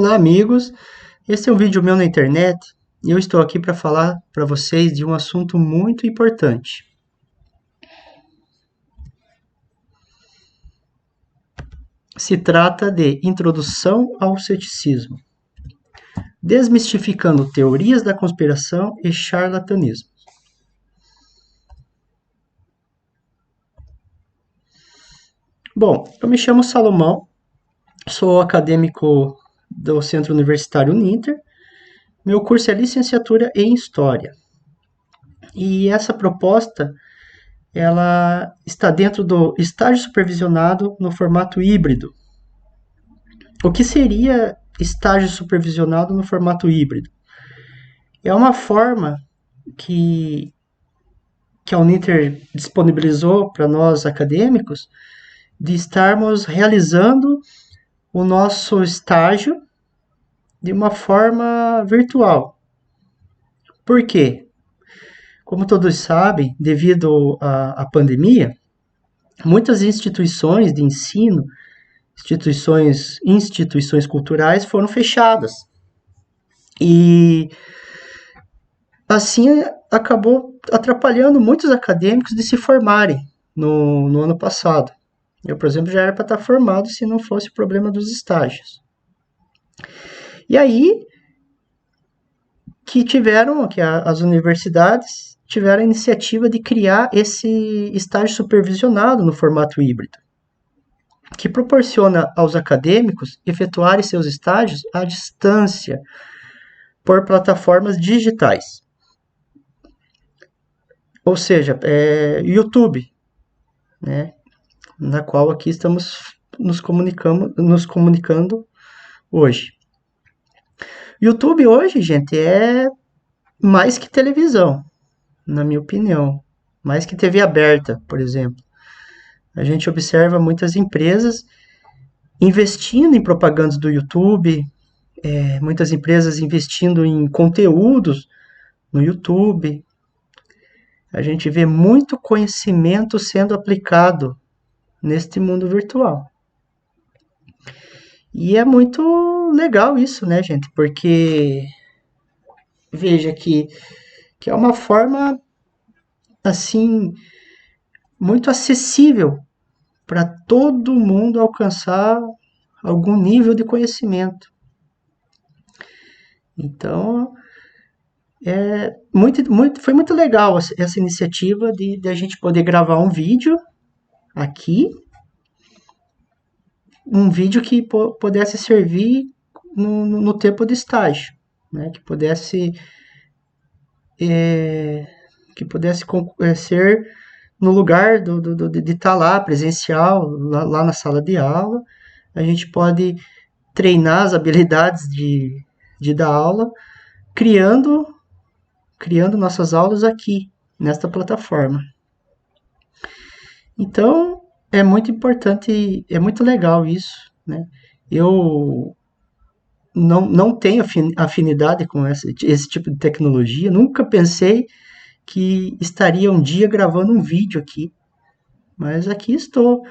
Olá, amigos. Esse é um vídeo meu na internet e eu estou aqui para falar para vocês de um assunto muito importante. Se trata de Introdução ao Ceticismo, desmistificando teorias da conspiração e charlatanismo. Bom, eu me chamo Salomão, sou acadêmico do Centro Universitário Uninter. Meu curso é licenciatura em História. E essa proposta ela está dentro do estágio supervisionado no formato híbrido. O que seria estágio supervisionado no formato híbrido? É uma forma que, que a Uninter disponibilizou para nós acadêmicos de estarmos realizando o nosso estágio de uma forma virtual. Por quê? Como todos sabem, devido à pandemia, muitas instituições de ensino, instituições culturais foram fechadas. E assim acabou atrapalhando muitos acadêmicos de se formarem no ano passado. Eu, por exemplo, já era para estar formado se não fosse o problema dos estágios. E aí que as universidades tiveram a iniciativa de criar esse estágio supervisionado no formato híbrido, que proporciona aos acadêmicos efetuarem seus estágios à distância por plataformas digitais. Ou seja, YouTube, né, na qual aqui estamos nos comunicando hoje. YouTube hoje, gente, é mais que televisão, na minha opinião. Mais que TV aberta, por exemplo. A gente observa muitas empresas investindo em propagandas do YouTube, muitas empresas investindo em conteúdos no YouTube. A gente vê muito conhecimento sendo aplicado neste mundo virtual. E é muito legal isso, né, gente? Porque veja que é uma forma assim muito acessível para todo mundo alcançar algum nível de conhecimento. Então, foi muito legal essa iniciativa de a gente poder gravar um vídeo aqui, um vídeo que pudesse servir no tempo de estágio, né? Que pudesse ser no lugar de estar lá presencial, lá na sala de aula. A gente pode treinar as habilidades de dar aula, criando nossas aulas aqui, nesta plataforma. Então, é muito importante, é muito legal isso, né? Eu não tenho afinidade com esse tipo de tecnologia, nunca pensei que estaria um dia gravando um vídeo aqui, mas aqui estou,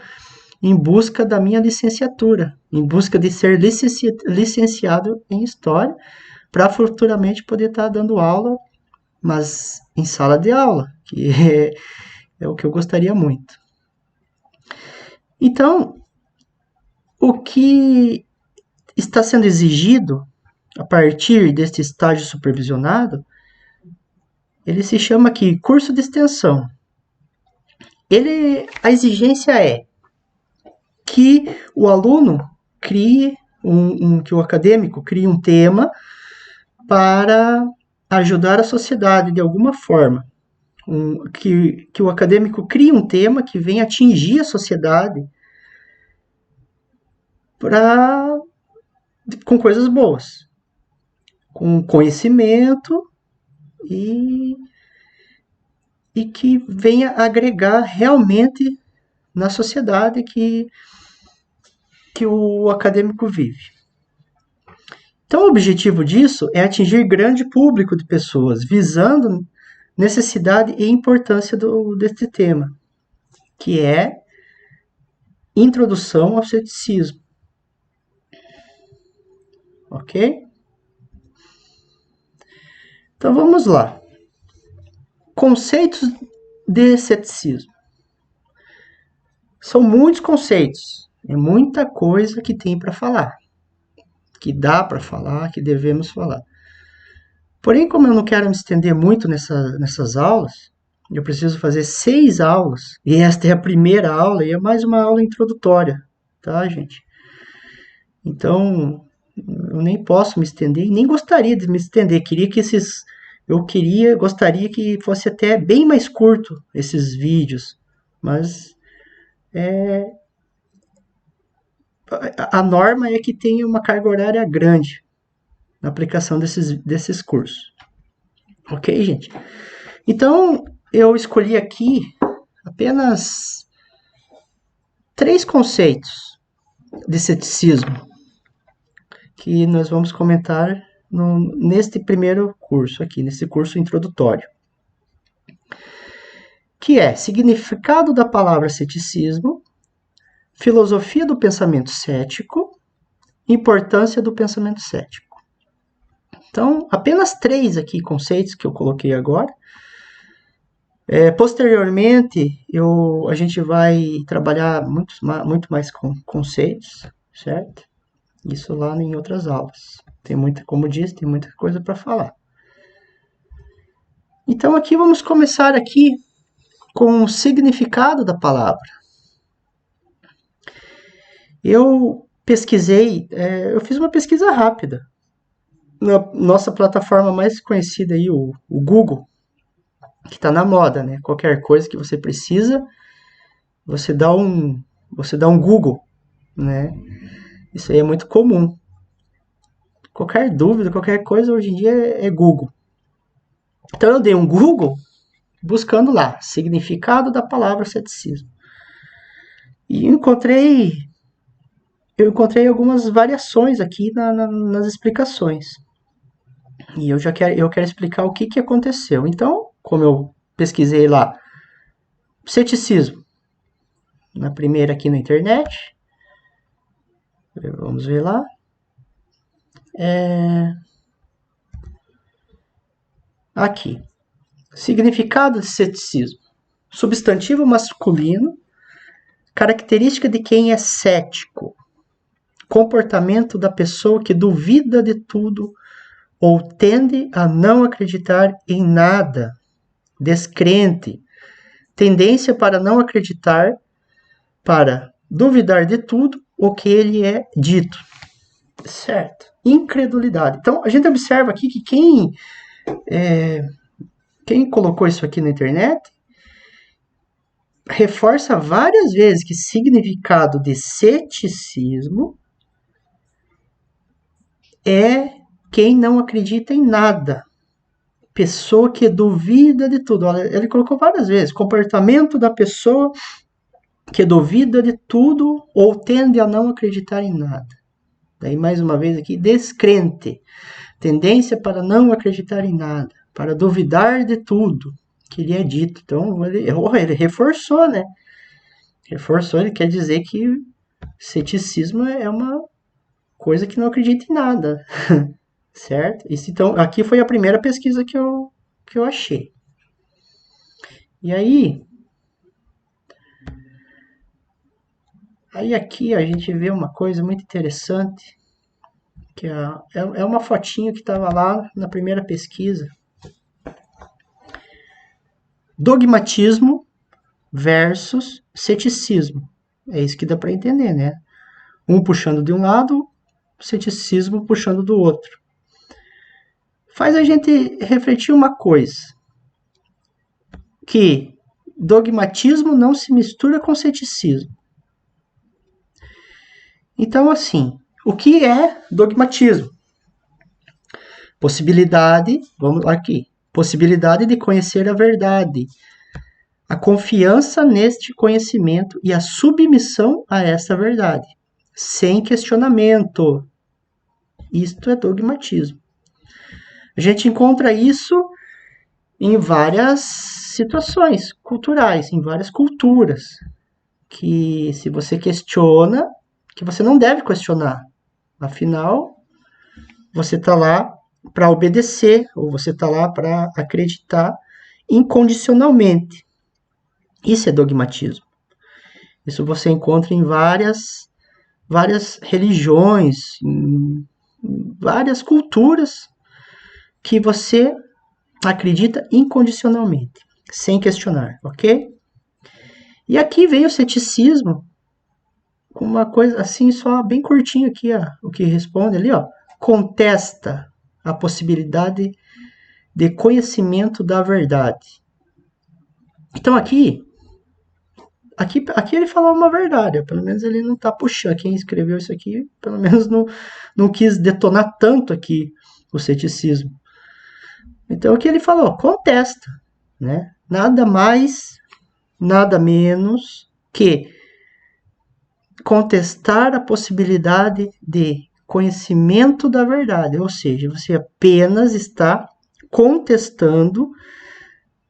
em busca da minha licenciatura, em busca de ser licenciado em História, para futuramente poder estar dando aula, mas em sala de aula, que é o que eu gostaria muito. Então, o que está sendo exigido a partir deste estágio supervisionado, ele se chama aqui curso de extensão. A exigência é que o aluno crie que o acadêmico crie um tema para ajudar a sociedade de alguma forma. Que o acadêmico crie um tema que venha atingir a sociedade com coisas boas, com conhecimento e que venha agregar realmente na sociedade que o acadêmico vive. Então, o objetivo disso é atingir grande público de pessoas, visando necessidade e importância deste tema, que é introdução ao ceticismo. ok? Então vamos lá. Conceitos de ceticismo. São muitos conceitos, é muita coisa que tem para falar, que dá para falar, que devemos falar. Porém, como eu não quero me estender muito nessas aulas, eu preciso fazer 6 aulas, e esta é a primeira aula e é mais uma aula introdutória, tá, gente? Então, eu nem posso me estender, nem gostaria de me estender. Gostaria que fosse até bem mais curto esses vídeos, mas a norma é que tenha uma carga horária grande na aplicação desses cursos. Ok, gente? Então, eu escolhi aqui apenas 3 conceitos de ceticismo que nós vamos comentar neste primeiro curso aqui, nesse curso introdutório. Que é significado da palavra ceticismo, filosofia do pensamento cético, importância do pensamento cético. Então, apenas 3 aqui conceitos que eu coloquei agora. Posteriormente, a gente vai trabalhar muito mais com conceitos, certo? Isso lá em outras aulas. Como disse, tem muita coisa para falar. Então, aqui vamos começar aqui com o significado da palavra. Eu pesquisei, eu fiz uma pesquisa rápida. Na nossa plataforma mais conhecida aí, o Google, que está na moda, né? Qualquer coisa que você precisa, você dá um Google, né? Isso aí é muito comum. Qualquer dúvida, qualquer coisa hoje em dia é Google. Então eu dei um Google buscando lá significado da palavra ceticismo. E eu encontrei algumas variações aqui nas explicações. E eu quero explicar o que aconteceu. Então, como eu pesquisei lá, ceticismo, na primeira aqui na internet, vamos ver lá. Aqui, significado de ceticismo. Substantivo masculino, característica de quem é cético. Comportamento da pessoa que duvida de tudo ou tende a não acreditar em nada. Descrente. Tendência para não acreditar, para duvidar de tudo o que ele é dito. Certo. Incredulidade. Então, a gente observa aqui que quem colocou isso aqui na internet reforça várias vezes que significado de ceticismo é quem não acredita em nada. Pessoa que duvida de tudo. Olha, ele colocou várias vezes. Comportamento da pessoa que duvida de tudo ou tende a não acreditar em nada. Daí, mais uma vez aqui, descrente. Tendência para não acreditar em nada. Para duvidar de tudo que lhe é dito. Então, ele reforçou, né? Reforçou, ele quer dizer que ceticismo é uma coisa que não acredita em nada. Certo? Isso, então, aqui foi a primeira pesquisa que eu achei. E aí aqui a gente vê uma coisa muito interessante, que é uma fotinho que estava lá na primeira pesquisa. Dogmatismo versus ceticismo. É isso que dá para entender, né? Um puxando de um lado, ceticismo puxando do outro. Faz a gente refletir uma coisa, que dogmatismo não se mistura com ceticismo. Então, assim, o que é dogmatismo? Vamos lá aqui, possibilidade de conhecer a verdade, a confiança neste conhecimento e a submissão a essa verdade, sem questionamento. Isto é dogmatismo. A gente encontra isso em várias situações culturais, em várias culturas, que se você questiona, que você não deve questionar. Afinal, você está lá para obedecer, ou você está lá para acreditar incondicionalmente. Isso é dogmatismo. Isso você encontra em várias religiões, em várias culturas que você acredita incondicionalmente, sem questionar, ok? E aqui vem o ceticismo, com uma coisa assim, só bem curtinho aqui, ó, o que responde ali, ó, contesta a possibilidade de conhecimento da verdade. Então aqui ele falou uma verdade, pelo menos ele não está puxando, quem escreveu isso aqui, pelo menos não quis detonar tanto aqui o ceticismo. Então o que ele falou? Contesta, né? Nada mais, nada menos que contestar a possibilidade de conhecimento da verdade, ou seja, você apenas está contestando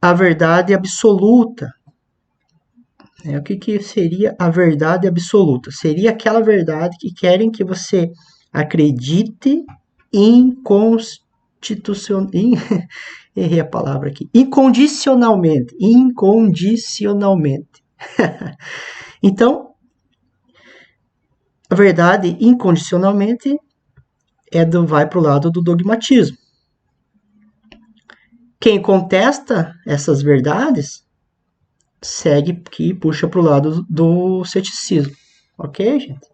a verdade absoluta. O que seria a verdade absoluta? Seria aquela verdade que querem que você acredite errei a palavra aqui. Incondicionalmente. Incondicionalmente. Então, a verdade incondicionalmente vai para o lado do dogmatismo. Quem contesta essas verdades segue que puxa para o lado do ceticismo. Ok, gente?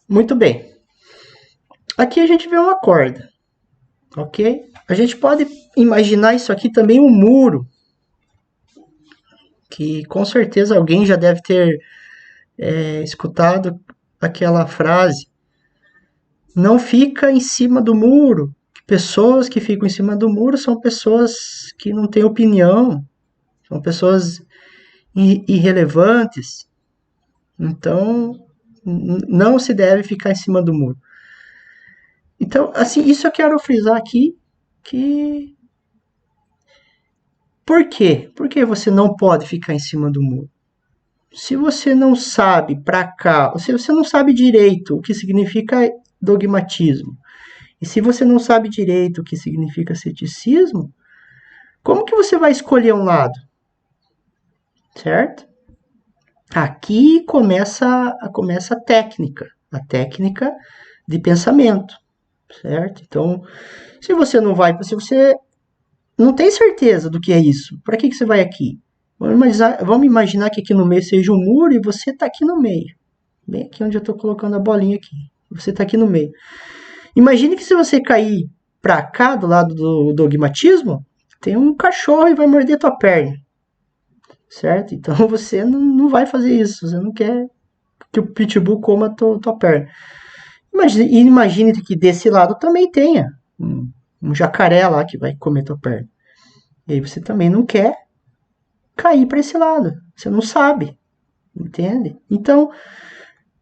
Muito bem. Aqui a gente vê uma corda. Ok? A gente pode imaginar isso aqui também um muro. Que com certeza alguém já deve ter escutado aquela frase: não fica em cima do muro. Pessoas que ficam em cima do muro são pessoas que não têm opinião, são pessoas irrelevantes. Então, não se deve ficar em cima do muro. Então, assim, isso eu quero frisar aqui, que... Por quê? Por que você não pode ficar em cima do muro? Se você não sabe para cá, se você não sabe direito o que significa dogmatismo, e se você não sabe direito o que significa ceticismo, como que você vai escolher um lado? Certo? Aqui começa a técnica de pensamento, certo? Então, se você não tem certeza do que é isso, para que você vai aqui? Vamos imaginar que aqui no meio seja um muro e você está aqui no meio, bem aqui onde eu estou colocando a bolinha aqui. Você está aqui no meio. Imagine que se você cair para cá, do lado do dogmatismo, tem um cachorro e vai morder tua perna. Certo? Então você não vai fazer isso. Você não quer que o pitbull coma tua perna. Imagine que desse lado também tenha um jacaré lá que vai comer tua perna. E aí você também não quer cair para esse lado. Você não sabe. Entende? Então,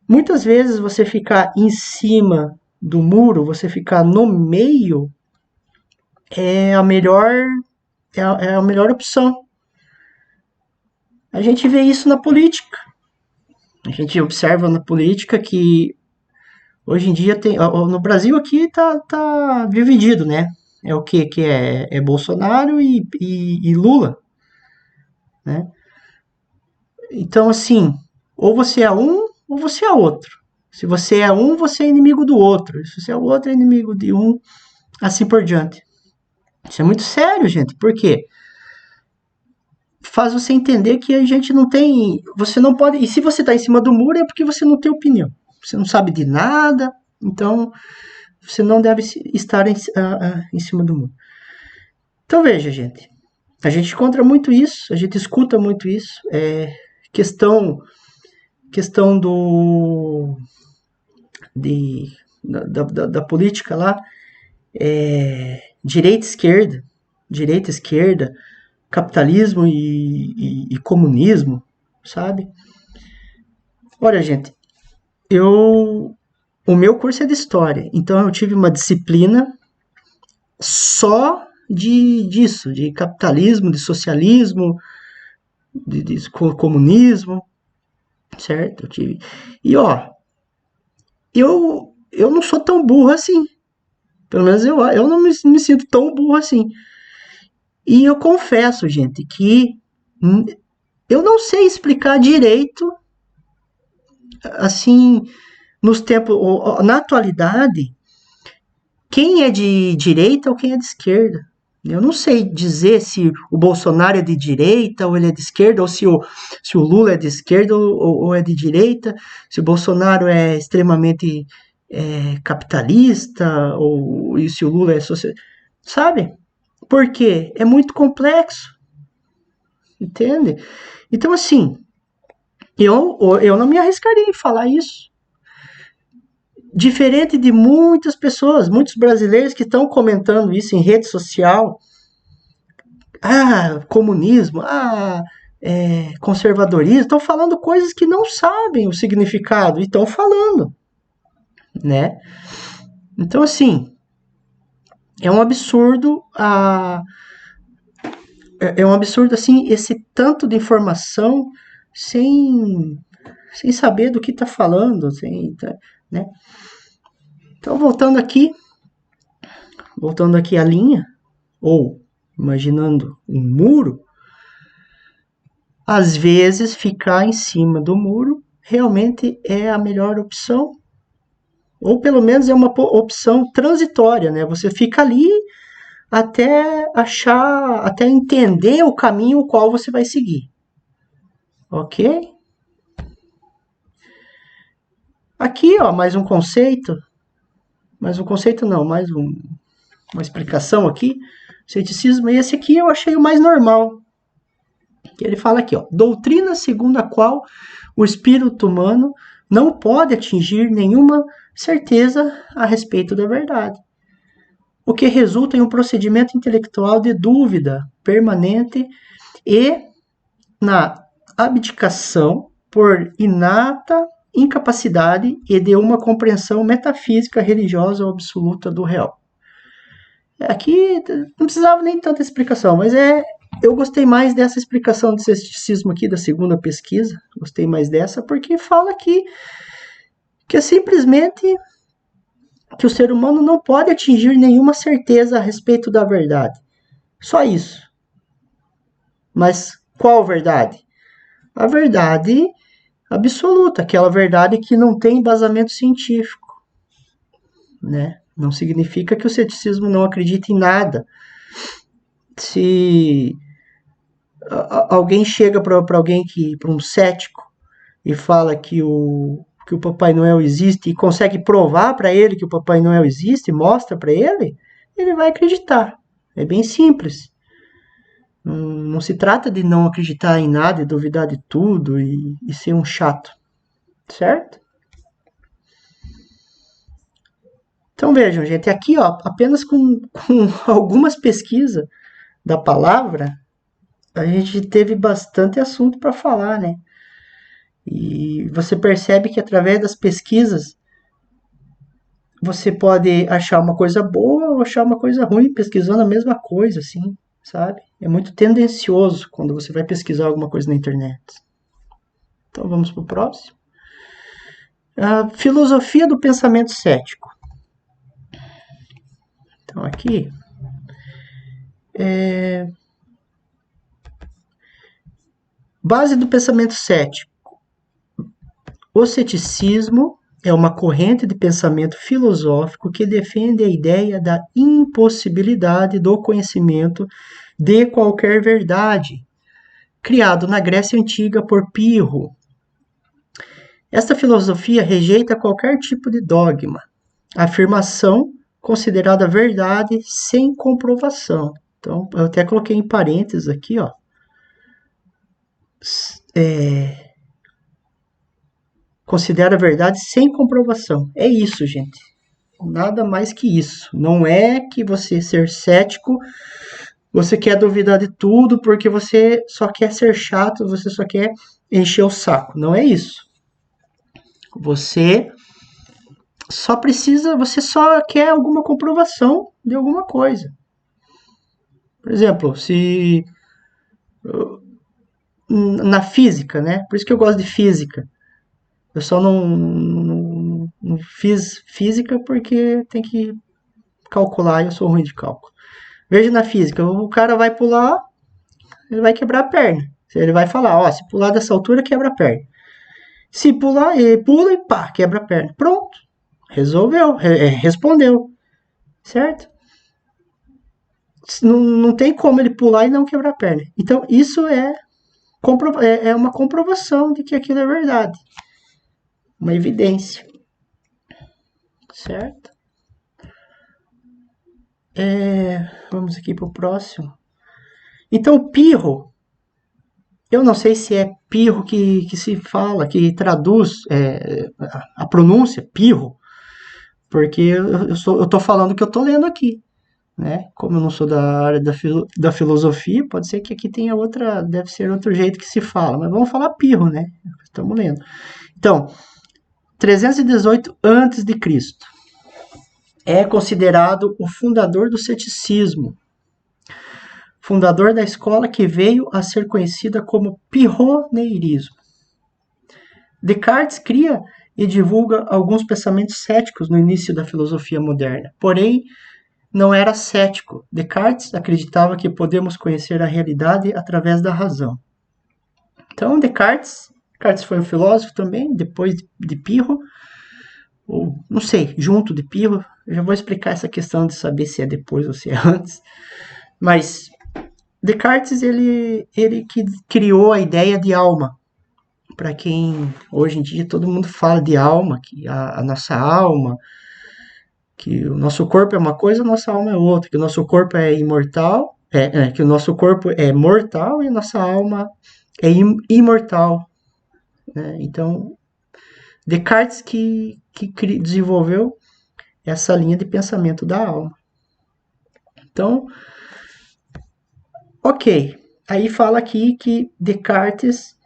muitas vezes você ficar em cima do muro, você ficar no meio, é a melhor opção. A gente vê isso na política. A gente observa na política que hoje em dia no Brasil aqui tá dividido, né? É o que é Bolsonaro e Lula, né? Então assim, ou você é um ou você é outro. Se você é um, você é inimigo do outro. Se você é o outro, é inimigo de um, assim por diante. Isso é muito sério, gente. Por quê? Faz você entender que a gente não tem. Você não pode. E se você está em cima do muro, é porque você não tem opinião. Você não sabe de nada. Então, você não deve estar em cima do muro. Então, veja, gente. A gente encontra muito isso. A gente escuta muito isso. Questão da política lá. Direita, esquerda, capitalismo e comunismo, sabe? Olha, gente, o meu curso é de história, então eu tive uma disciplina só disso, de capitalismo, de socialismo, de comunismo, certo? Eu tive. E ó, eu eu não sou tão burro assim. Pelo menos eu não me sinto tão burro assim. E eu confesso, gente, que eu não sei explicar direito, assim, nos tempos, na atualidade, quem é de direita ou quem é de esquerda. Eu não sei dizer se o Bolsonaro é de direita ou ele é de esquerda, ou se o Lula é de esquerda ou é de direita, se o Bolsonaro é extremamente capitalista, ou e se o Lula é socialista. Sabe? Por quê? É muito complexo. Entende? Então, assim, eu não me arriscaria em falar isso. Diferente de muitas pessoas, muitos brasileiros que estão comentando isso em rede social. Ah, comunismo, conservadorismo, estão falando coisas que não sabem o significado e estão falando, né? Então, assim, é um absurdo é um absurdo assim esse tanto de informação sem saber do que está falando, né? Então, voltando aqui à linha, ou imaginando um muro, às vezes ficar em cima do muro realmente é a melhor opção, ou pelo menos é uma opção transitória, né? Você fica ali até achar, até entender o caminho o qual você vai seguir, ok? Aqui, ó, mais um conceito não, uma explicação aqui. Ceticismo, e esse aqui eu achei o mais normal. Ele fala aqui, ó, doutrina segundo a qual o espírito humano não pode atingir nenhuma certeza a respeito da verdade, o que resulta em um procedimento intelectual de dúvida permanente e na abdicação por inata incapacidade e de uma compreensão metafísica, religiosa ou absoluta do real. Aqui não precisava nem tanta explicação, mas eu gostei mais dessa explicação do ceticismo aqui da segunda pesquisa. Gostei mais dessa porque fala aqui que é simplesmente que o ser humano não pode atingir nenhuma certeza a respeito da verdade. Só isso. Mas qual verdade? A verdade absoluta, aquela verdade que não tem embasamento científico, né? Não significa que o ceticismo não acredite em nada. Se alguém chega para um cético e fala que o Papai Noel existe e consegue provar para ele que o Papai Noel existe, mostra para ele, ele vai acreditar. É bem simples. Não se trata de não acreditar em nada e duvidar de tudo e ser um chato, certo? Então vejam, gente, aqui ó, apenas com algumas pesquisas da palavra, a gente teve bastante assunto para falar, né? E você percebe que através das pesquisas você pode achar uma coisa boa ou achar uma coisa ruim pesquisando a mesma coisa, assim, sabe? É muito tendencioso quando você vai pesquisar alguma coisa na internet. Então vamos para o próximo. A filosofia do pensamento cético. Então aqui base do pensamento cético. O ceticismo é uma corrente de pensamento filosófico que defende a ideia da impossibilidade do conhecimento de qualquer verdade, criado na Grécia Antiga por Pirro. Esta filosofia rejeita qualquer tipo de dogma, afirmação considerada verdade sem comprovação. Então, eu até coloquei em parênteses aqui, ó. Considera verdade sem comprovação. É isso, gente. Nada mais que isso. Não é que você ser cético, você quer duvidar de tudo porque você só quer ser chato, você só quer encher o saco. Não é isso. Você só quer alguma comprovação de alguma coisa. Por exemplo, se na física, né? Por isso que eu gosto de física. Eu só não não fiz física porque tem que calcular e eu sou ruim de cálculo. Veja na física, o cara vai pular, ele vai quebrar a perna. Ele vai falar, ó, se pular dessa altura, quebra a perna. Se pular, ele pula e pá, quebra a perna. Pronto. Resolveu, respondeu. Certo? Não tem como ele pular e não quebrar a perna. Então, isso é uma comprovação de que aquilo é verdade. Uma evidência. Certo? Vamos aqui para o próximo. Então, pirro. Eu não sei se é pirro que se fala, que traduz a pronúncia, pirro, porque eu tô falando o que eu tô lendo aqui, né? Como eu não sou da área da filosofia, pode ser que aqui tenha outra, deve ser outro jeito que se fala, mas vamos falar pirro, né? Estamos lendo. Então, 318 a.C. é considerado o fundador do ceticismo, fundador da escola que veio a ser conhecida como pirroneirismo. Descartes cria e divulga alguns pensamentos céticos no início da filosofia moderna, porém não era cético. Descartes acreditava que podemos conhecer a realidade através da razão. Então, Descartes foi um filósofo também, depois de Pirro, ou não sei, junto de Pirro. Eu já vou explicar essa questão de saber se é depois ou se é antes. Mas Descartes, ele que criou a ideia de alma. Para quem hoje em dia todo mundo fala de alma, que a nossa alma, que o nosso corpo é uma coisa, a nossa alma é outra, que o nosso corpo é imortal, que o nosso corpo é mortal e a nossa alma é imortal. Né? Então, Descartes que desenvolveu essa linha de pensamento da alma. Então, ok. Aí fala aqui que Descartes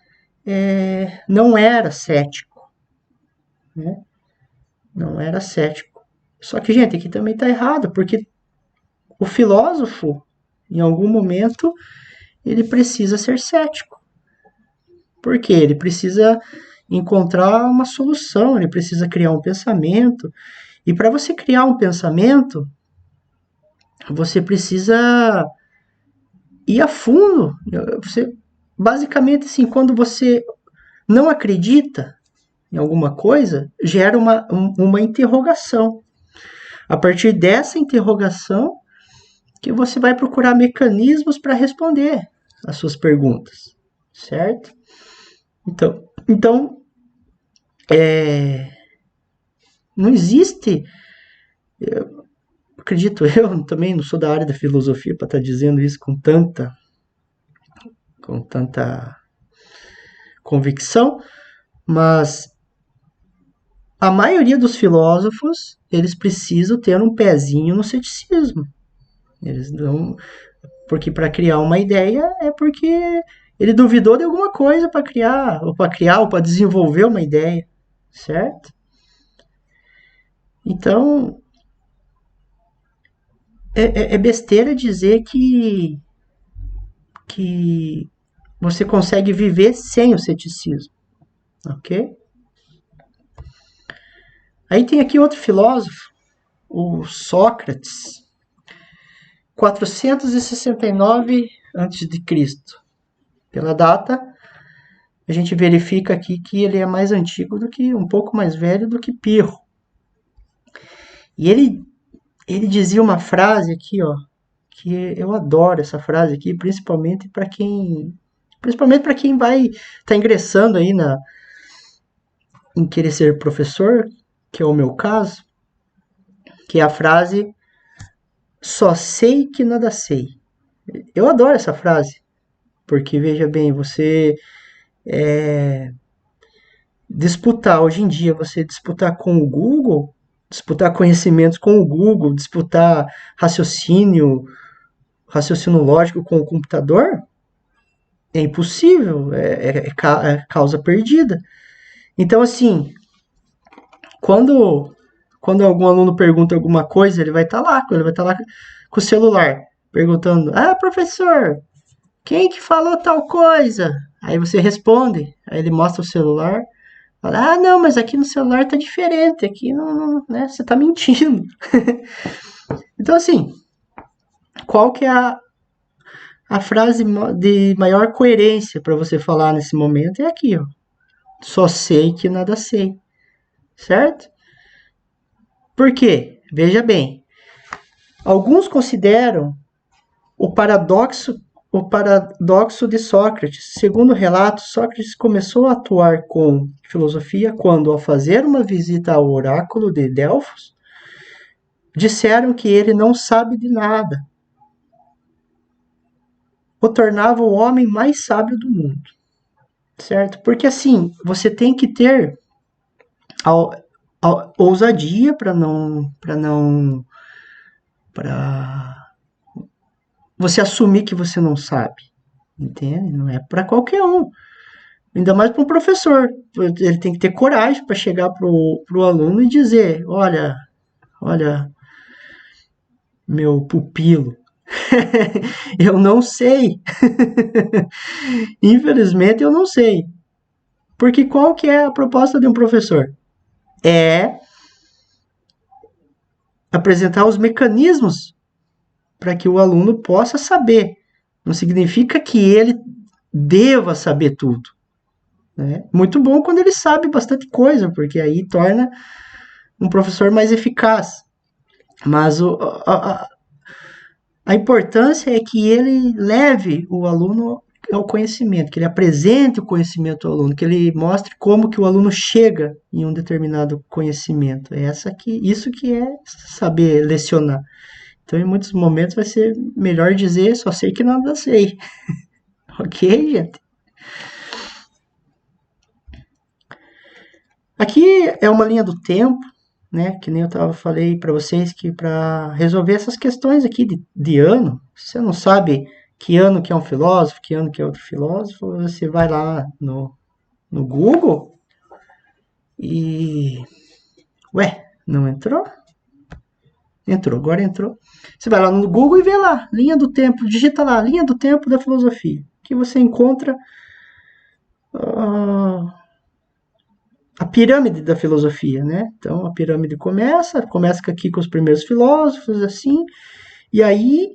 não era cético. Né? Não era cético. Só que, gente, aqui também está errado, porque o filósofo, em algum momento, ele precisa ser cético. Por quê? Ele precisa encontrar uma solução, ele precisa criar um pensamento. E para você criar um pensamento, você precisa ir a fundo. Você, basicamente, assim, quando você não acredita em alguma coisa, gera uma interrogação. A partir dessa interrogação, que você vai procurar mecanismos para responder as suas perguntas, certo? Então não existe, acredito eu, também não sou da área da filosofia para estar dizendo isso com tanta convicção, mas a maioria dos filósofos, eles precisam ter um pezinho no ceticismo. Eles não, porque para criar uma ideia é porque ele duvidou de alguma coisa para criar, ou para desenvolver uma ideia, certo? Então, é besteira dizer que você consegue viver sem o ceticismo, ok? Aí tem aqui outro filósofo, o Sócrates, 469 a.C. Pela data, a gente verifica aqui que ele é mais antigo do que, um pouco mais velho do que Pirro. E ele dizia uma frase aqui, ó, que eu adoro essa frase aqui, principalmente para quem vai estar ingressando aí em querer ser professor, que é o meu caso, que é a frase só sei que nada sei. Eu adoro essa frase, porque veja bem, você disputar hoje em dia, você disputar com o Google, disputar conhecimentos com o Google, disputar raciocínio lógico com o computador, é impossível, é causa perdida. Então, assim, quando algum aluno pergunta alguma coisa, ele vai estar lá com o celular, perguntando, professor, quem que falou tal coisa? Aí você responde, aí ele mostra o celular, Fala, ah, não, mas aqui no celular tá diferente, aqui não, né, você tá mentindo. Então, assim, qual que é a frase de maior coerência para você falar nesse momento? É aqui, ó. Só sei que nada sei, certo? Por quê? Veja bem, alguns consideram o paradoxo de Sócrates. Segundo o relato, Sócrates começou a atuar com filosofia quando, ao fazer uma visita ao oráculo de Delfos, disseram que ele não sabe de nada. O tornava o homem mais sábio do mundo, certo? Porque assim, você tem que ter a ousadia para você assumir que você não sabe, entende? Não é para qualquer um. Ainda mais para um professor. Ele tem que ter coragem para chegar pro aluno e dizer: olha, meu pupilo, eu não sei. Infelizmente, eu não sei. Porque qual que é a proposta de um professor? É apresentar os mecanismos para que o aluno possa saber. Não significa que ele deva saber tudo. Né? Muito bom quando ele sabe bastante coisa, porque aí torna um professor mais eficaz. Mas a importância é que ele leve o aluno ao conhecimento, que ele apresente o conhecimento ao aluno, que ele mostre como que o aluno chega em um determinado conhecimento. É isso que é saber lecionar. Então, em muitos momentos vai ser melhor dizer só sei que nada sei. Ok, gente? Aqui é uma linha do tempo, né? Que nem falei para vocês que para resolver essas questões aqui de ano, se você não sabe que ano que é um filósofo, que ano que é outro filósofo, você vai lá no Google e... Ué, não entrou? Entrou, agora entrou. Você vai lá no Google e vê lá, linha do tempo, digita lá, linha do tempo da filosofia, que você encontra uh, a pirâmide da filosofia, né? Então a pirâmide começa aqui com os primeiros filósofos, assim, e aí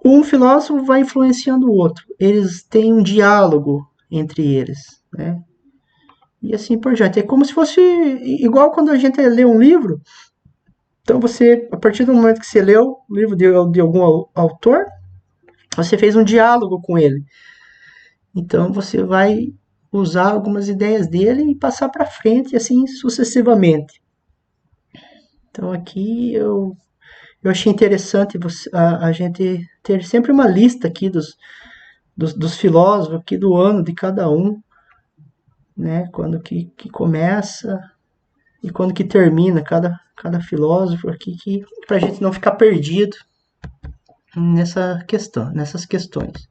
um filósofo vai influenciando o outro. Eles têm um diálogo entre eles, né? E assim por diante. É como se fosse igual quando a gente lê um livro. Então você, a partir do momento que você leu o livro de algum autor, você fez um diálogo com ele. Então você vai usar algumas ideias dele e passar para frente, assim sucessivamente. Então aqui eu achei interessante a gente ter sempre uma lista aqui dos filósofos aqui do ano de cada um, né? Quando que começa e quando que termina cada filósofo aqui, para a gente não ficar perdido nessas questões.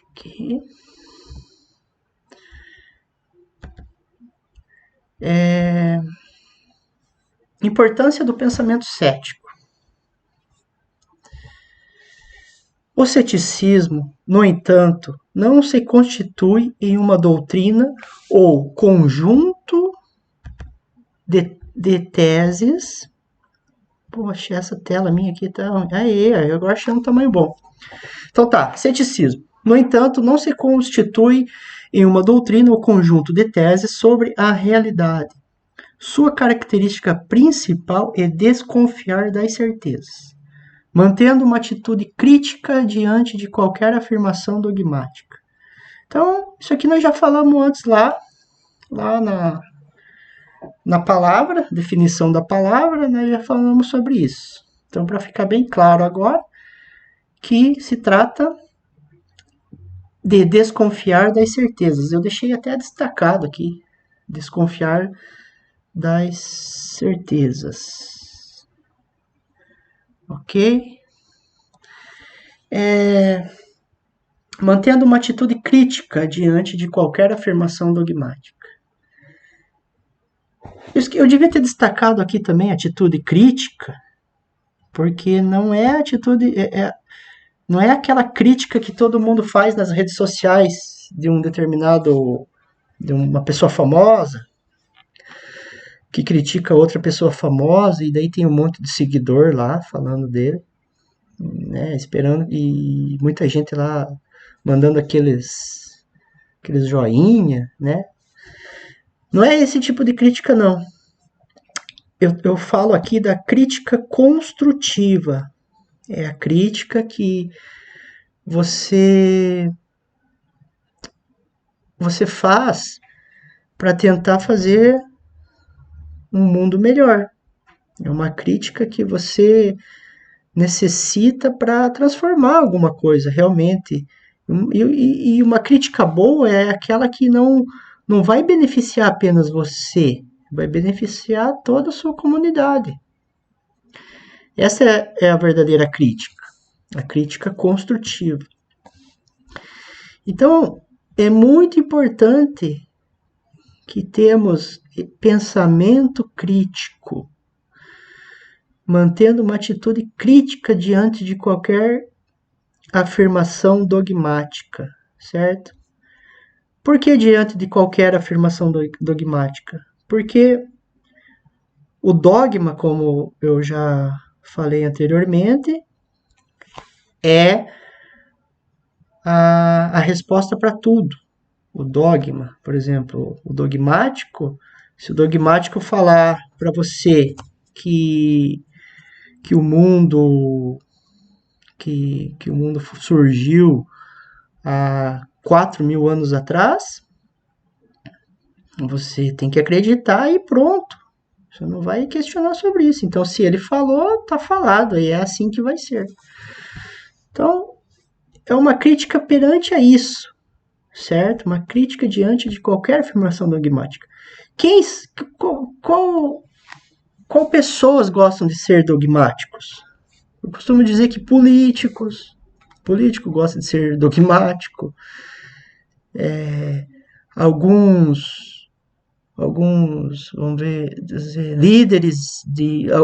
Aqui. Importância do pensamento cético. O ceticismo, no entanto, não se constitui em uma doutrina ou conjunto de teses. Poxa, essa tela minha aqui tá. Aê, eu agora achei um tamanho bom. Então tá, ceticismo. No entanto, não se constitui em uma doutrina ou conjunto de teses sobre a realidade. Sua característica principal é desconfiar das certezas, mantendo uma atitude crítica diante de qualquer afirmação dogmática. Então, isso aqui nós já falamos antes lá na palavra, definição da palavra, nós já falamos sobre isso. Então, para ficar bem claro agora, que se trata de desconfiar das certezas. Eu deixei até destacado aqui, desconfiar das certezas. Ok? Mantendo uma atitude crítica diante de qualquer afirmação dogmática. Eu devia ter destacado aqui também a atitude crítica, porque não é atitude, não é aquela crítica que todo mundo faz nas redes sociais, de um determinado, de uma pessoa famosa, que critica outra pessoa famosa, e daí tem um monte de seguidor lá falando dele, né, esperando, e muita gente lá mandando aqueles joinha, né? Não é esse tipo de crítica, não. Eu falo aqui da crítica construtiva. É a crítica que você faz para tentar fazer um mundo melhor. É uma crítica que você necessita para transformar alguma coisa realmente. E uma crítica boa é aquela que não vai beneficiar apenas você, vai beneficiar toda a sua comunidade. Essa é a verdadeira crítica, a crítica construtiva. Então, é muito importante que temos pensamento crítico, mantendo uma atitude crítica diante de qualquer afirmação dogmática, certo? Por que diante de qualquer afirmação dogmática? Porque o dogma, como eu já falei anteriormente, é a resposta para tudo. O dogma, por exemplo, o dogmático, se o dogmático falar para você que o mundo que o mundo surgiu há 4.000 anos atrás, você tem que acreditar e pronto. Você não vai questionar sobre isso. Então, se ele falou, tá falado, e é assim que vai ser. Então, é uma crítica perante a isso, certo? Uma crítica diante de qualquer afirmação dogmática. Qual pessoas gostam de ser dogmáticos? Eu costumo dizer que político gosta de ser dogmático. Alguns, vamos dizer,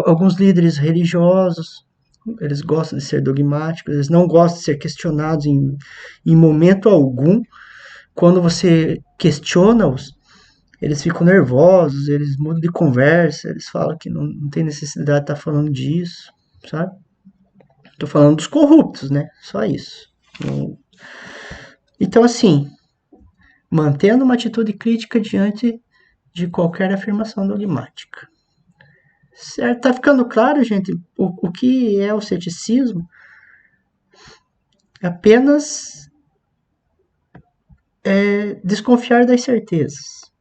alguns líderes religiosos, eles gostam de ser dogmáticos, eles não gostam de ser questionados em momento algum. Quando você questiona-os, eles ficam nervosos, eles mudam de conversa, eles falam que não tem necessidade de estar falando disso, sabe? Tô falando dos corruptos, né? Só isso. Então, assim, mantendo uma atitude crítica diante de qualquer afirmação dogmática. Certo? Tá ficando claro, gente, o que é o ceticismo? Apenas desconfiar das certezas.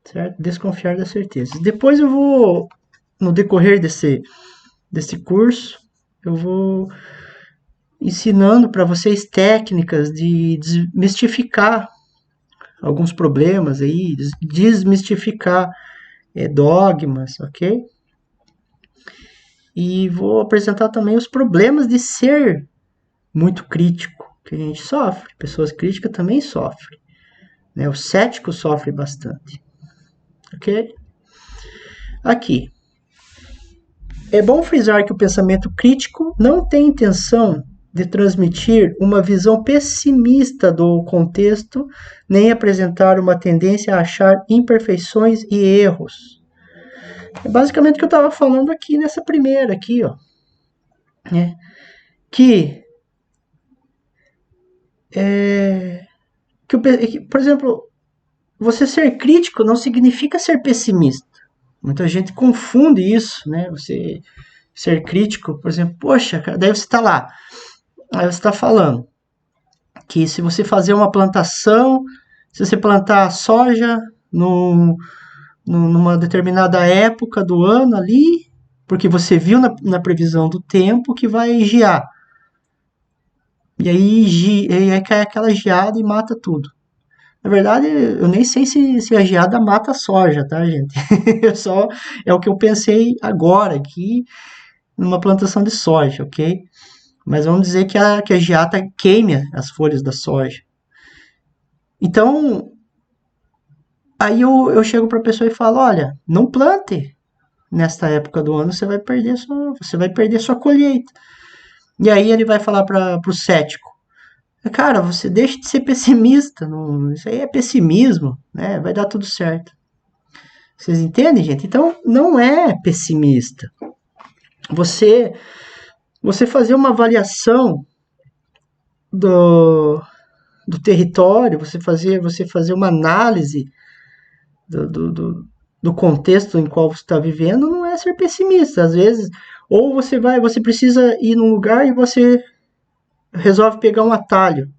Certo? Desconfiar das certezas. Depois eu vou, no decorrer desse curso, eu vou ensinando para vocês técnicas de desmistificar alguns problemas aí, desmistificar dogmas, ok? E vou apresentar também os problemas de ser muito crítico, que a gente sofre. Pessoas críticas também sofrem. Né? O cético sofre bastante. Ok? Aqui. É bom frisar que o pensamento crítico não tem intenção de transmitir uma visão pessimista do contexto, nem apresentar uma tendência a achar imperfeições e erros. É basicamente o que eu estava falando aqui nessa primeira aqui, ó. Que, por exemplo, você ser crítico não significa ser pessimista. Muita gente confunde isso, né? Você ser crítico, por exemplo, poxa, cara, daí você está lá, aí você está falando que se você fazer uma plantação, se você plantar soja numa determinada época do ano ali, porque você viu na previsão do tempo que vai gear. E aí cai aquela geada e mata tudo. Na verdade, eu nem sei se a geada mata a soja, tá, gente? É o que eu pensei agora aqui numa plantação de soja, ok? Mas vamos dizer que a geada queime as folhas da soja. Então, aí eu chego para a pessoa e falo, olha, não plante nesta época do ano, você vai perder sua colheita. E aí ele vai falar para o cético, Cara, você deixa de ser pessimista. Não, isso aí é pessimismo, né? Vai dar tudo certo. Vocês entendem, gente? Então, não é pessimista. Você, você fazer uma avaliação do, do território, você fazer uma análise do, do, do, do contexto em qual você está vivendo, não é ser pessimista. Às vezes, ou você precisa ir num lugar e você resolve pegar um atalho,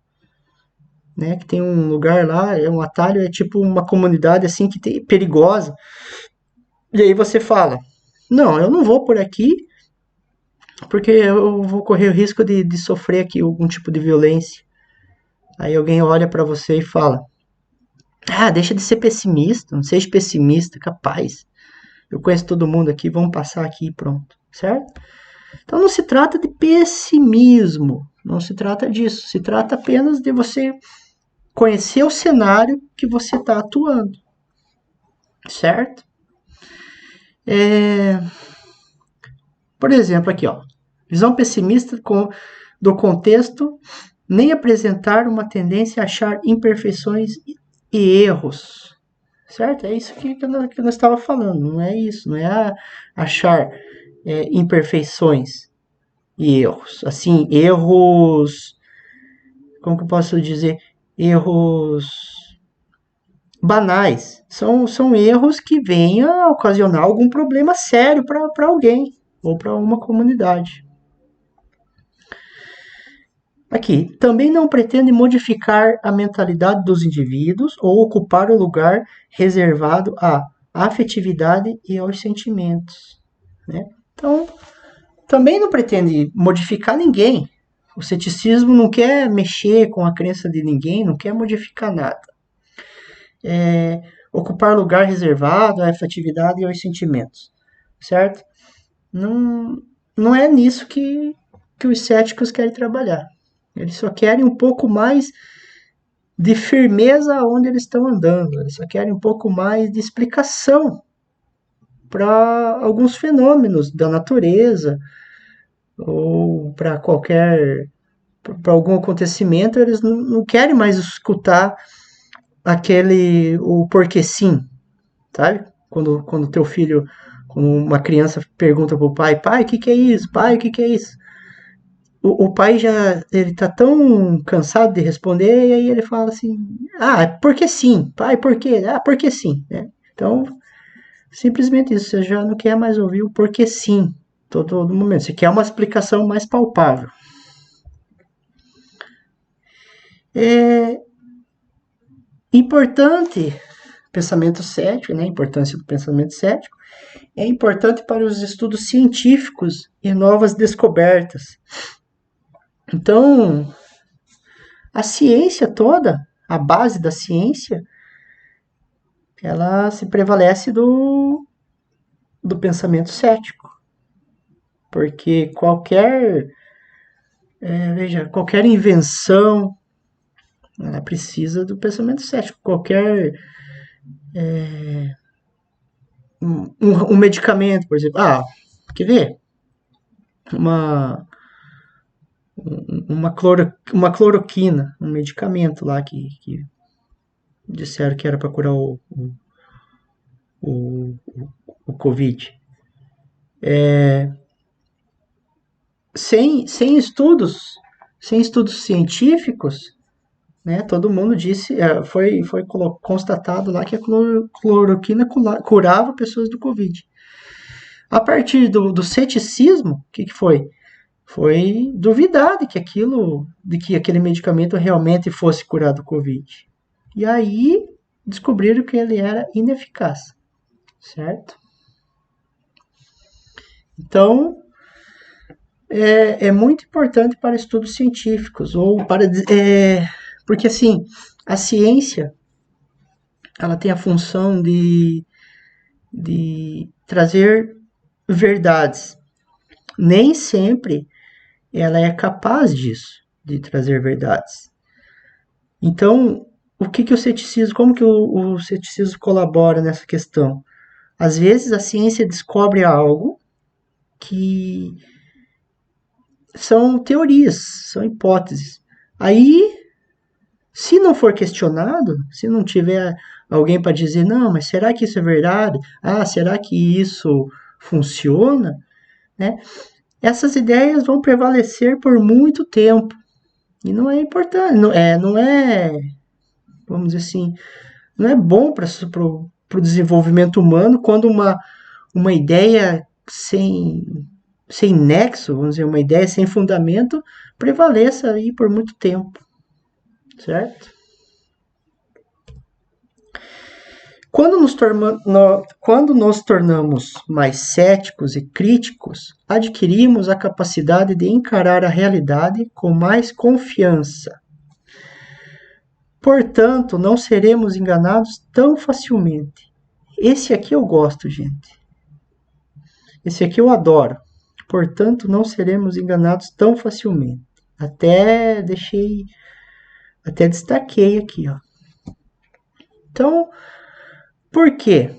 né? Que tem um lugar lá, é um atalho, é tipo uma comunidade assim que tem perigosa. E aí você fala: "Não, eu não vou por aqui, porque eu vou correr o risco de sofrer aqui algum tipo de violência". Aí alguém olha para você e fala: "Ah, deixa de ser pessimista, não seja pessimista, capaz. Eu conheço todo mundo aqui, vamos passar aqui e pronto", certo? Então não se trata de pessimismo, não se trata disso, se trata apenas de você conhecer o cenário que você está atuando, certo? É, por exemplo, aqui, ó, visão pessimista do contexto, nem apresentar uma tendência a achar imperfeições e erros, certo? É isso que nós estava falando, não é isso, não é achar imperfeições e erros, assim, erros, como que eu posso dizer, erros banais, são erros que venham a ocasionar algum problema sério para alguém ou para uma comunidade. Aqui, também não pretende modificar a mentalidade dos indivíduos ou ocupar o lugar reservado à afetividade e aos sentimentos, né? Então, também não pretende modificar ninguém. O ceticismo não quer mexer com a crença de ninguém, não quer modificar nada. Ocupar lugar reservado à afetividade e aos sentimentos, certo? Não, não é nisso que os céticos querem trabalhar. Eles só querem um pouco mais de firmeza onde eles estão andando. Eles só querem um pouco mais de explicação para alguns fenômenos da natureza ou para algum acontecimento. Eles não querem mais escutar o porquê sim, sabe? Quando teu filho, quando uma criança pergunta pro pai, o que que é isso? Pai, o que que é isso? O pai já, ele tá tão cansado de responder, e aí ele fala assim, porque sim, pai, por quê? Porque sim, né? Então, simplesmente isso, você já não quer mais ouvir o porquê sim, todo momento, você quer uma explicação mais palpável. É importante, pensamento cético, né? A importância do pensamento cético, é importante para os estudos científicos e novas descobertas. Então, a ciência toda, a base da ciência, ela se prevalece do pensamento cético. Porque qualquer invenção, ela precisa do pensamento cético. Qualquer um medicamento, por exemplo. Quer ver? Uma, uma cloroquina, um medicamento lá que disseram que era para curar o, o Covid. Sem estudos, sem estudos científicos, né? Todo mundo disse, foi constatado lá que a cloroquina curava pessoas do Covid. A partir do ceticismo, o que foi? Foi duvidar de que aquele medicamento realmente fosse curar do Covid. E aí descobriram que ele era ineficaz, certo? Então, é muito importante para estudos científicos, porque assim, a ciência ela tem a função de trazer verdades. Nem sempre ela é capaz disso, de trazer verdades. Então, como que o ceticismo colabora nessa questão? Às vezes a ciência descobre algo que são teorias, são hipóteses. Aí, se não for questionado, se não tiver alguém para dizer, não, mas será que isso é verdade? Ah, será que isso funciona? Né? Essas ideias vão prevalecer por muito tempo. E não é importante, não é, vamos dizer assim, não é bom para o desenvolvimento humano quando uma ideia sem nexo, vamos dizer, uma ideia sem fundamento, prevaleça aí por muito tempo, certo? Quando nos tornamos mais céticos e críticos, adquirimos a capacidade de encarar a realidade com mais confiança. Portanto, não seremos enganados tão facilmente. Esse aqui eu gosto, gente. Esse aqui eu adoro. Portanto, não seremos enganados tão facilmente. Até destaquei aqui, ó. Então, por quê?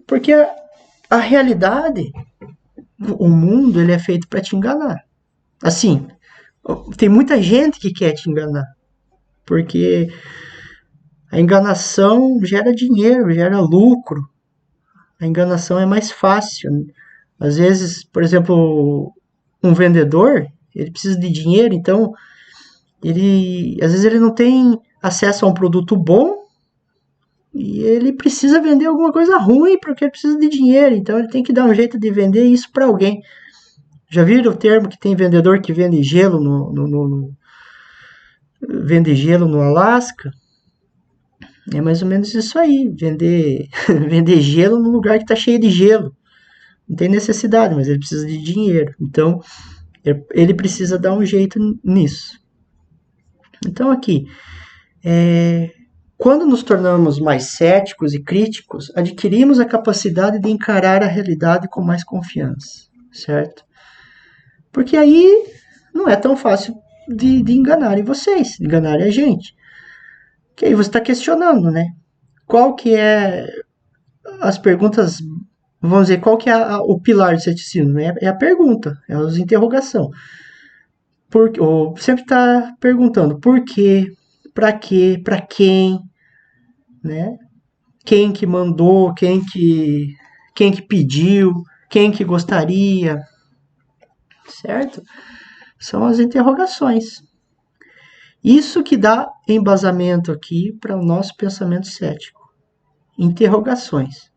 Porque a realidade, o mundo, ele é feito para te enganar. Assim, tem muita gente que quer te enganar. Porque a enganação gera dinheiro, gera lucro. A enganação é mais fácil. Às vezes, por exemplo, um vendedor, ele precisa de dinheiro, então às vezes ele não tem acesso a um produto bom e ele precisa vender alguma coisa ruim porque ele precisa de dinheiro, então ele tem que dar um jeito de vender isso para alguém. Já viram o termo que tem vendedor que vende gelo vende gelo no Alasca? É mais ou menos isso aí, vender, vender gelo no lugar que está cheio de gelo. Não tem necessidade, mas ele precisa de dinheiro. Então, ele precisa dar um jeito nisso. Então, aqui, quando nos tornamos mais céticos e críticos, adquirimos a capacidade de encarar a realidade com mais confiança, certo? Porque aí não é tão fácil de enganarem vocês, enganarem a gente. Que aí você está questionando, né? Qual que é as perguntas, vamos dizer, qual que é o pilar do ceticismo? É a pergunta, é a interrogação. Ou sempre está perguntando por quê, para quem, né? Quem que mandou, quem que pediu, quem que gostaria, certo? São as interrogações. Isso que dá embasamento aqui para o nosso pensamento cético. Interrogações,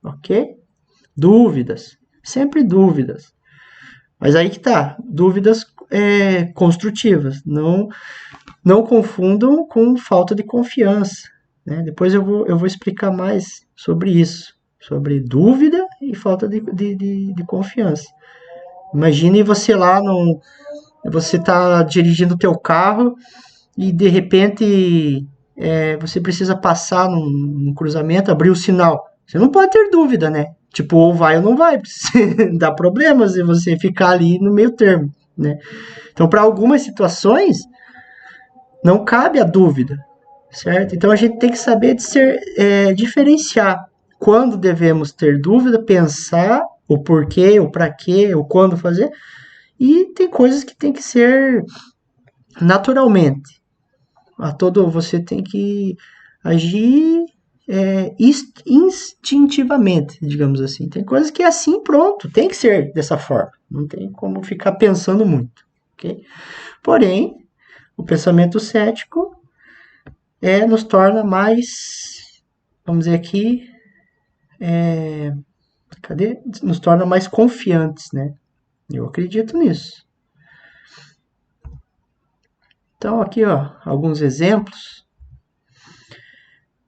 ok? Dúvidas, sempre dúvidas. Mas aí que tá, dúvidas construtivas. Não confundam com falta de confiança. Né? Depois eu vou explicar mais sobre isso, sobre dúvida e falta de confiança. Imagine você lá, você está dirigindo o teu carro e de repente você precisa passar num cruzamento, abrir o sinal. Você não pode ter dúvida, né? Tipo, ou vai ou não vai. Dá problemas se você ficar ali no meio termo, né? Então, para algumas situações, não cabe a dúvida, certo? Então, a gente tem que saber diferenciar quando devemos ter dúvida, pensar o porquê, o para quê, o quando fazer. E tem coisas que tem que ser naturalmente. Você tem que agir instintivamente, digamos assim. Tem coisas que é assim, pronto, tem que ser dessa forma. Não tem como ficar pensando muito, ok? Porém, o pensamento cético nos torna mais, vamos dizer aqui, nos torna mais confiantes, né? Eu acredito nisso. Então, aqui, ó, alguns exemplos.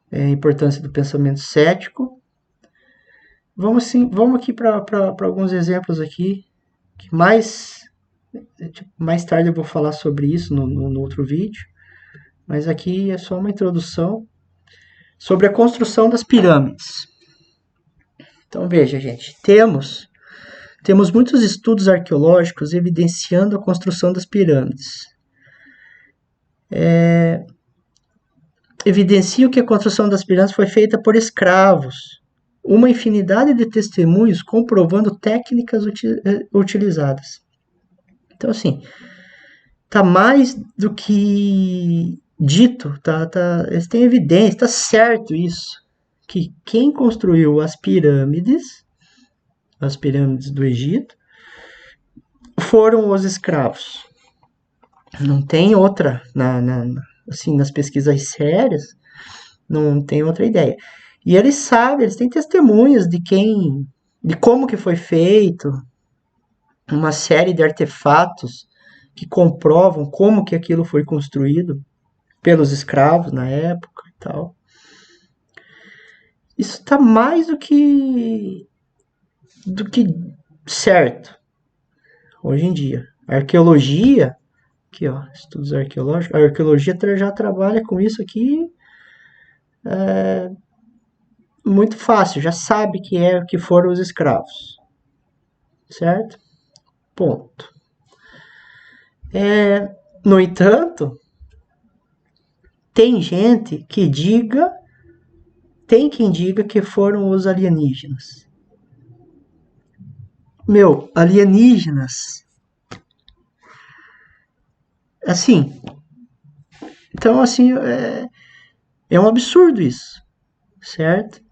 A importância do pensamento cético. Vamos aqui para alguns exemplos aqui, que mais tarde eu vou falar sobre isso no outro vídeo, mas aqui é só uma introdução sobre a construção das pirâmides. Então veja, gente, temos muitos estudos arqueológicos evidenciando a construção das pirâmides. Evidenciam que a construção das pirâmides foi feita por escravos. Uma infinidade de testemunhos comprovando técnicas utilizadas. Então, assim, tá mais do que dito, eles têm evidência, tá certo isso, que quem construiu as pirâmides do Egito, foram os escravos. Não tem outra, assim, nas pesquisas sérias, não tem outra ideia. E eles sabem, eles têm testemunhas de como que foi feito, uma série de artefatos que comprovam como que aquilo foi construído pelos escravos na época e tal. Isso está mais do que certo hoje em dia. A arqueologia, aqui ó, estudos arqueológicos, a arqueologia já trabalha com isso aqui muito fácil, já sabe que foram os escravos, certo? Ponto. No entanto, tem gente que tem quem diga que foram os alienígenas. Meu, alienígenas. Assim. Então, assim, é um absurdo isso, certo?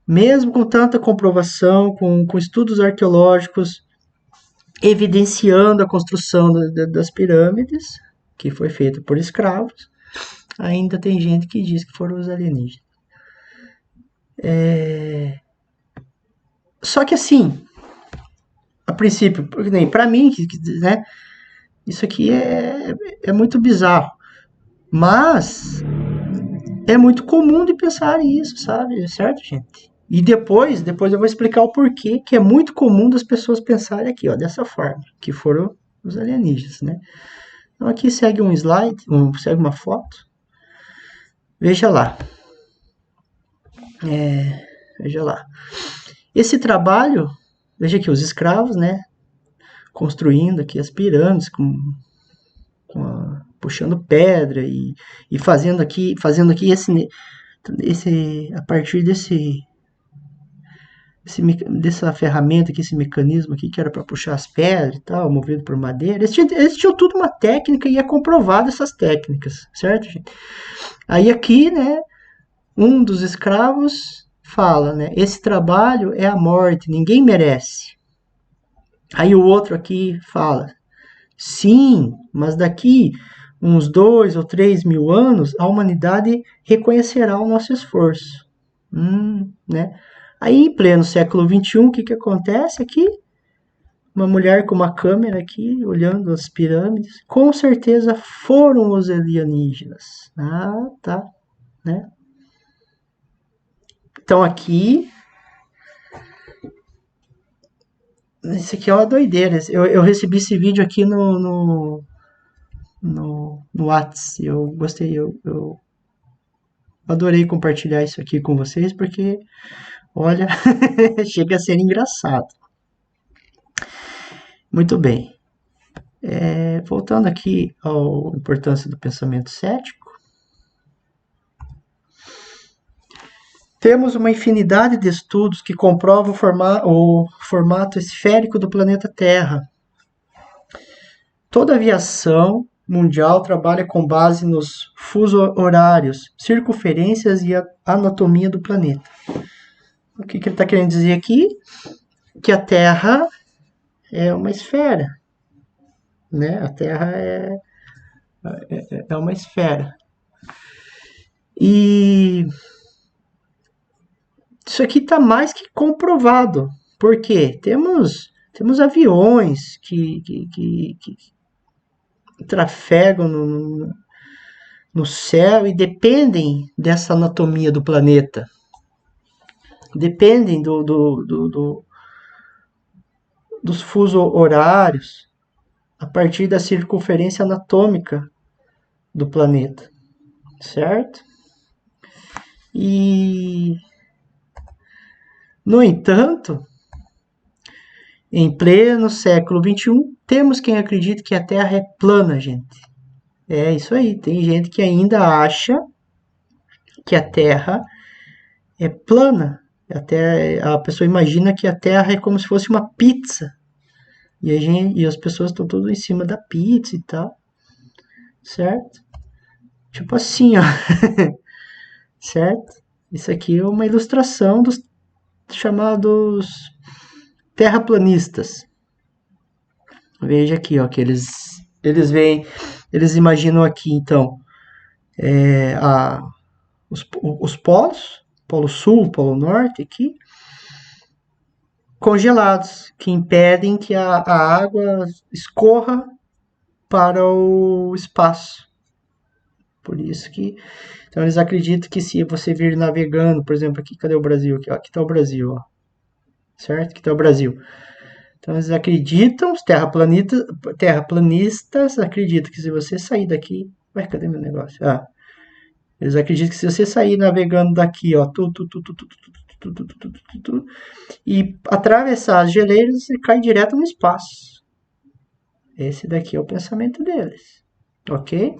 Mesmo com tanta comprovação, com estudos arqueológicos evidenciando a construção das pirâmides, que foi feita por escravos, ainda tem gente que diz que foram os alienígenas. Só que assim, a princípio, nem para mim, né, isso aqui é muito bizarro. Mas é muito comum de pensar nisso, sabe? Certo, gente? E depois eu vou explicar o porquê que é muito comum das pessoas pensarem aqui, ó, dessa forma, que foram os alienígenas, né? Então aqui segue um slide, segue uma foto. Veja lá. Veja lá. Esse trabalho, veja aqui os escravos, né? Construindo aqui as pirâmides puxando pedra e fazendo aqui a partir dessa ferramenta aqui, esse mecanismo aqui que era para puxar as pedras e tal, movido por madeira. Eles tinham tudo uma técnica e é comprovado essas técnicas, certo, gente? Aí aqui, né, um dos escravos fala, né, esse trabalho é a morte, ninguém merece. Aí o outro aqui fala, sim, mas daqui uns 2 ou 3 mil anos, a humanidade reconhecerá o nosso esforço. Né? Aí, em pleno século XXI, o que acontece aqui? Uma mulher com uma câmera aqui, olhando as pirâmides. Com certeza foram os alienígenas. Ah, tá. Né? Então, aqui... Isso aqui é uma doideira. Eu recebi esse vídeo aqui no Whats. Eu gostei, eu adorei compartilhar isso aqui com vocês, porque, olha, chega a ser engraçado. Muito bem. Voltando aqui à importância do pensamento cético, temos uma infinidade de estudos que comprovam o formato esférico do planeta Terra. Toda aviação mundial trabalha com base nos fusos horários, circunferências e a anatomia do planeta. O que ele está querendo dizer aqui? Que a Terra é uma esfera, né? A Terra é uma esfera. E isso aqui está mais que comprovado. Por quê? Temos aviões que trafegam no céu e dependem dessa anatomia do planeta. Dependem dos fusos horários a partir da circunferência anatômica do planeta, certo? E, no entanto, em pleno século XXI, temos quem acredita que a Terra é plana, gente. É isso aí, tem gente que ainda acha que a Terra é plana. Até a pessoa imagina que a Terra é como se fosse uma pizza. E as pessoas estão tudo em cima da pizza e tal, certo? Tipo assim, ó, certo? Isso aqui é uma ilustração dos chamados terraplanistas. Veja aqui, ó, que eles veem, eles imaginam aqui, então, é, a, os polos, Polo Sul, Polo Norte aqui, congelados, que impedem que a água escorra para o espaço. Por isso que. Então eles acreditam que se você vir navegando, por exemplo, aqui, cadê o Brasil? Aqui está o Brasil, ó. Certo? Aqui está o Brasil. Então eles acreditam, os terraplanistas acreditam que se você sair daqui. Ué, cadê meu negócio? Ah, eles acreditam que se você sair navegando daqui, ó, e atravessar as geleiras, você cai direto no espaço. Esse daqui é o pensamento deles, ok?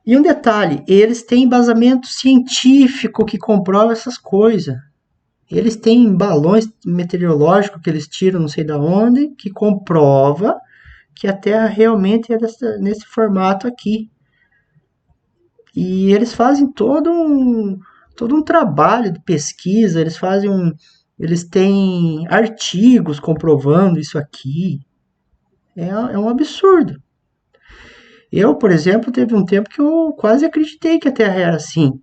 E um detalhe, eles têm embasamento científico que comprova essas coisas. Eles têm balões meteorológicos que eles tiram não sei da onde, que comprova que a Terra realmente é nesse formato aqui. E eles fazem todo um trabalho de pesquisa, eles têm artigos comprovando isso aqui. É um absurdo. Eu, por exemplo, teve um tempo que eu quase acreditei que a Terra era assim.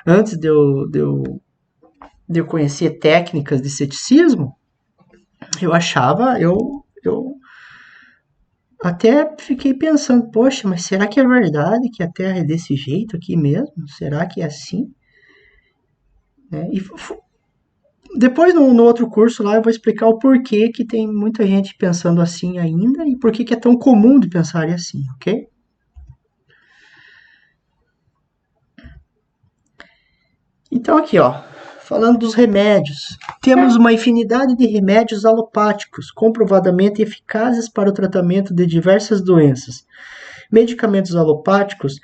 Antes de eu conhecer técnicas de ceticismo, eu achava, eu até fiquei pensando, poxa, mas será que é verdade que a Terra é desse jeito aqui mesmo? Será que é assim? Né? E depois, no outro curso lá, eu vou explicar o porquê que tem muita gente pensando assim ainda e por que é tão comum de pensar assim, ok? Então aqui, ó, falando dos remédios, temos uma infinidade de remédios alopáticos comprovadamente eficazes para o tratamento de diversas doenças. Medicamentos alopáticos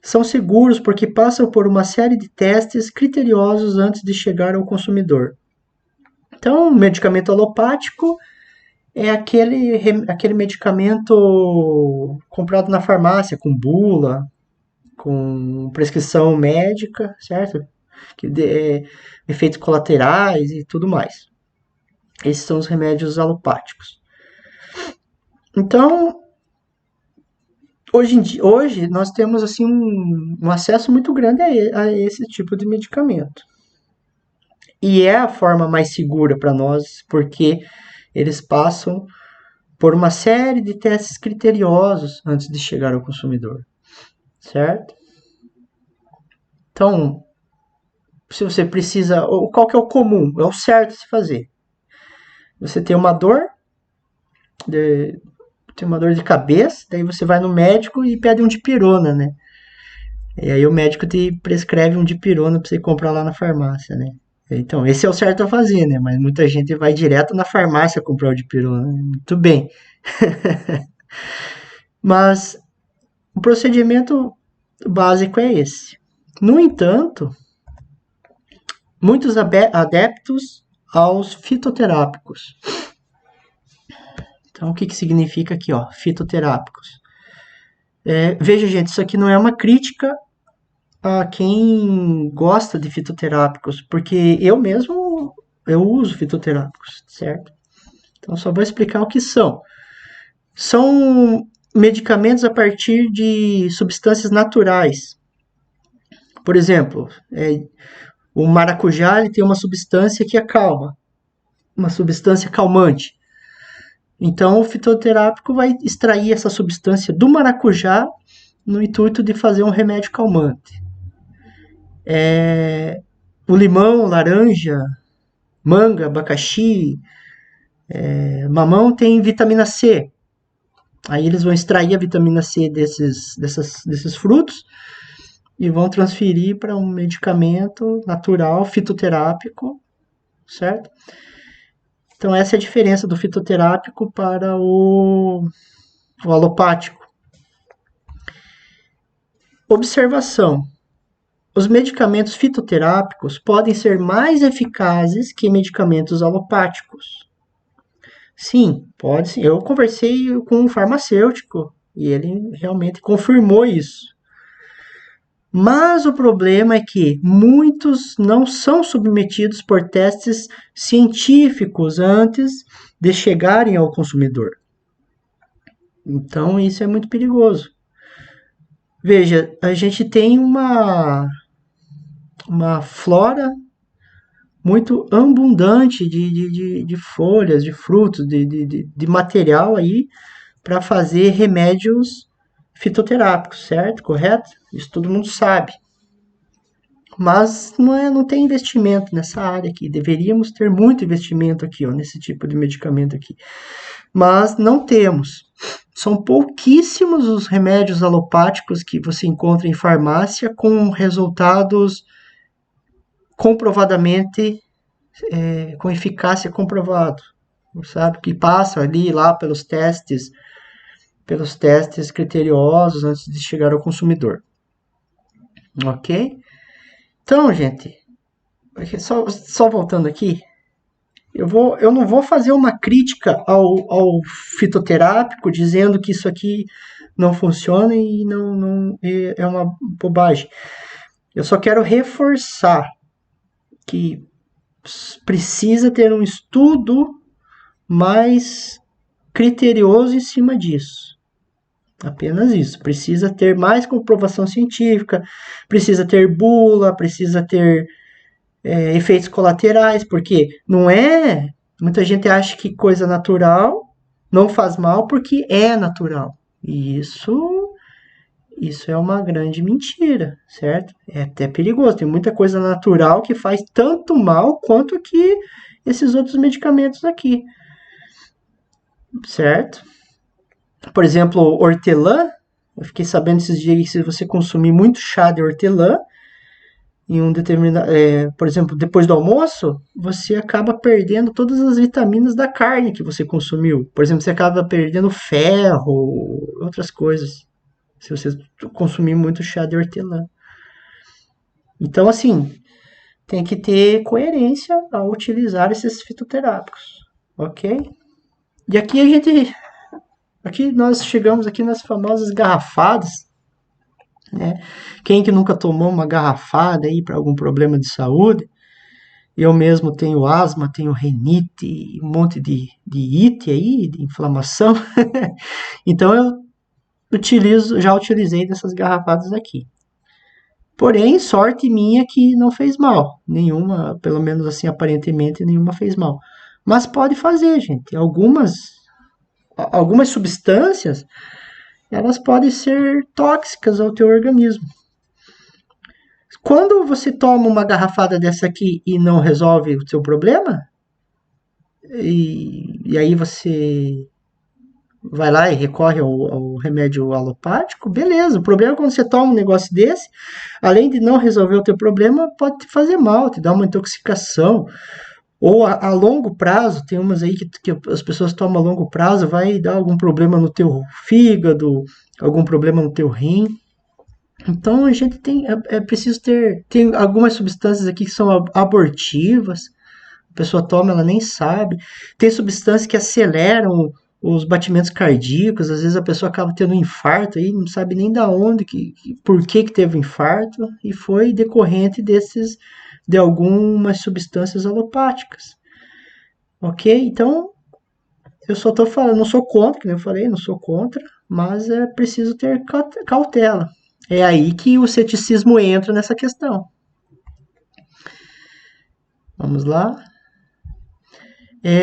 são seguros porque passam por uma série de testes criteriosos antes de chegar ao consumidor. Então, o medicamento alopático é aquele medicamento comprado na farmácia, com bula, com prescrição médica, certo? Que efeitos colaterais e tudo mais. Esses são os remédios alopáticos. Então, hoje nós temos assim um acesso muito grande a esse tipo de medicamento. E é a forma mais segura para nós, porque eles passam por uma série de testes criteriosos antes de chegar ao consumidor, certo? Então, se você precisa, qual que é o comum? É o certo se fazer. Você tem uma dor, tem uma dor de cabeça, daí você vai no médico e pede um dipirona, né? E aí o médico te prescreve um dipirona para você comprar lá na farmácia, né? Então, esse é o certo a fazer, né? Mas muita gente vai direto na farmácia comprar o dipirona. Muito bem. Mas o procedimento básico é esse. No entanto, muitos adeptos aos fitoterápicos. Então, o que significa aqui, ó, fitoterápicos? Veja, gente, isso aqui não é uma crítica a quem gosta de fitoterápicos, porque eu mesmo eu uso fitoterápicos, certo? Então, só vou explicar o que são. São medicamentos a partir de substâncias naturais. Por exemplo, o maracujá ele tem uma substância que acalma, uma substância calmante. Então, o fitoterápico vai extrair essa substância do maracujá no intuito de fazer um remédio calmante. O limão, laranja, manga, abacaxi, mamão tem vitamina C. Aí eles vão extrair a vitamina C desses frutos e vão transferir para um medicamento natural, fitoterápico, certo? Então essa é a diferença do fitoterápico para o alopático. Observação. Os medicamentos fitoterápicos podem ser mais eficazes que medicamentos alopáticos. Sim, pode sim. Eu conversei com um farmacêutico e ele realmente confirmou isso. Mas o problema é que muitos não são submetidos por testes científicos antes de chegarem ao consumidor. Então isso é muito perigoso. Veja, a gente tem uma flora muito abundante de folhas, de frutos, de material aí para fazer remédios fitoterápicos, certo? Correto? Isso todo mundo sabe. Mas não tem investimento nessa área aqui. Deveríamos ter muito investimento aqui, ó, nesse tipo de medicamento aqui. Mas não temos. São pouquíssimos os remédios alopáticos que você encontra em farmácia com resultados comprovadamente, com eficácia comprovado, sabe? Que passam ali lá pelos testes criteriosos antes de chegar ao consumidor, ok? Então, gente, só voltando aqui, eu não vou fazer uma crítica ao fitoterápico dizendo que isso aqui não funciona e não é uma bobagem. Eu só quero reforçar que precisa ter um estudo mais criterioso em cima disso. Apenas isso. Precisa ter mais comprovação científica, precisa ter bula, precisa ter efeitos colaterais, porque não é. Muita gente acha que coisa natural não faz mal porque é natural. E isso é uma grande mentira, certo? É até perigoso. Tem muita coisa natural que faz tanto mal quanto que esses outros medicamentos aqui, certo? Por exemplo, hortelã. Eu fiquei sabendo esses dias que se você consumir muito chá de hortelã, em um determinado, por exemplo, depois do almoço, você acaba perdendo todas as vitaminas da carne que você consumiu. Por exemplo, você acaba perdendo ferro, outras coisas, se você consumir muito chá de hortelã. Então, assim, tem que ter coerência ao utilizar esses fitoterápicos, ok? E aqui nós chegamos aqui nas famosas garrafadas, né? Quem que nunca tomou uma garrafada aí para algum problema de saúde? Eu mesmo tenho asma, tenho renite, um monte de ite aí, de inflamação. Então já utilizei dessas garrafadas aqui. Porém, sorte minha que não fez mal. Nenhuma, pelo menos assim, aparentemente, nenhuma fez mal. Mas pode fazer, gente. Algumas substâncias, elas podem ser tóxicas ao teu organismo. Quando você toma uma garrafada dessa aqui e não resolve o seu problema, e aí você vai lá e recorre ao remédio alopático, beleza. O problema é quando você toma um negócio desse, além de não resolver o teu problema, pode te fazer mal, te dar uma intoxicação. Ou a longo prazo, tem umas aí que as pessoas tomam a longo prazo, vai dar algum problema no teu fígado, algum problema no teu rim. Então a gente é preciso tem algumas substâncias aqui que são abortivas, a pessoa toma, ela nem sabe. Tem substâncias que aceleram os batimentos cardíacos, às vezes a pessoa acaba tendo um infarto aí, não sabe nem da onde, por que teve o infarto, e foi decorrente de algumas substâncias alopáticas. Ok? Então, eu só estou falando, não sou contra, como eu falei, não sou contra, mas é preciso ter cautela. É aí que o ceticismo entra nessa questão. Vamos lá.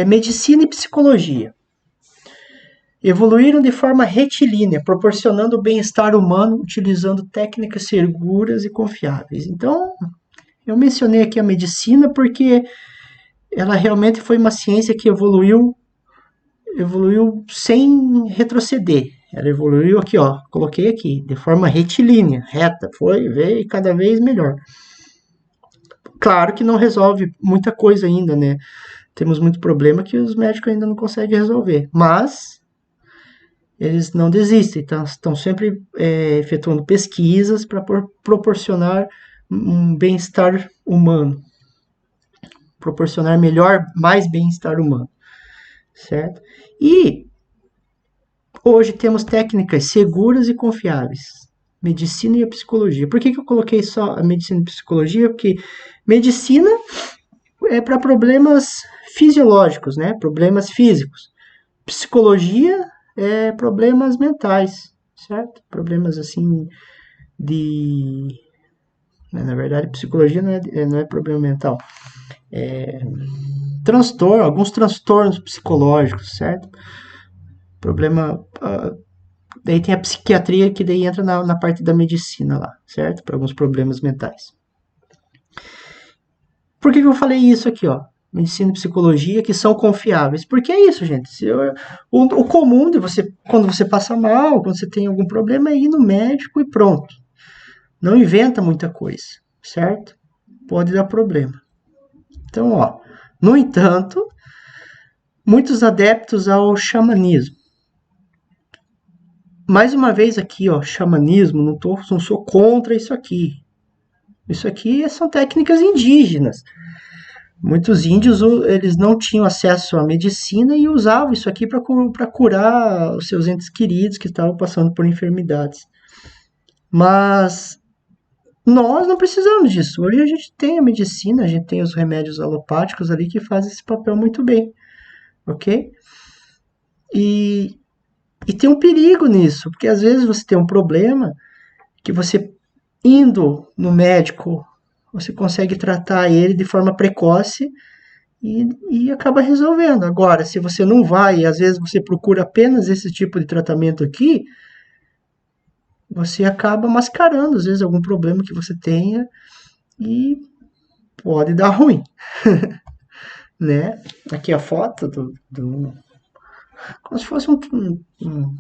Medicina e psicologia. Evoluíram de forma retilínea, proporcionando o bem-estar humano utilizando técnicas seguras e confiáveis. Então, eu mencionei aqui a medicina porque ela realmente foi uma ciência que evoluiu sem retroceder. Ela evoluiu aqui, ó, coloquei aqui, de forma retilínea, reta, veio cada vez melhor. Claro que não resolve muita coisa ainda, né? Temos muito problema que os médicos ainda não conseguem resolver, mas eles não desistem, estão sempre efetuando pesquisas para proporcionar um bem-estar humano, proporcionar mais bem-estar humano, certo? E hoje temos técnicas seguras e confiáveis. Medicina e a psicologia. Por que eu coloquei só a medicina e a psicologia? Porque medicina é para problemas fisiológicos, né? Problemas físicos. Psicologia é problemas mentais, certo? Problemas assim de... Na verdade, psicologia não é problema mental. Transtorno, alguns transtornos psicológicos, certo? Problema... daí tem a psiquiatria que daí entra na parte da medicina lá, certo? Para alguns problemas mentais. Por que eu falei isso aqui, ó? Medicina e psicologia que são confiáveis. Porque é isso, gente. O comum de você, quando você passa mal, quando você tem algum problema, é ir no médico e pronto. Não inventa muita coisa, certo? Pode dar problema. Então, ó, no entanto, muitos adeptos ao xamanismo. Mais uma vez aqui, ó, xamanismo, não sou contra isso aqui. Isso aqui são técnicas indígenas. Muitos índios eles não tinham acesso à medicina e usavam isso aqui para curar os seus entes queridos que estavam passando por enfermidades. Mas nós não precisamos disso. Hoje a gente tem a medicina, a gente tem os remédios alopáticos ali que fazem esse papel muito bem, ok? E tem um perigo nisso, porque às vezes você tem um problema que você indo no médico, você consegue tratar ele de forma precoce e acaba resolvendo. Agora, se você não vai e às vezes você procura apenas esse tipo de tratamento aqui, você acaba mascarando às vezes algum problema que você tenha e pode dar ruim, né? Aqui a foto como se fosse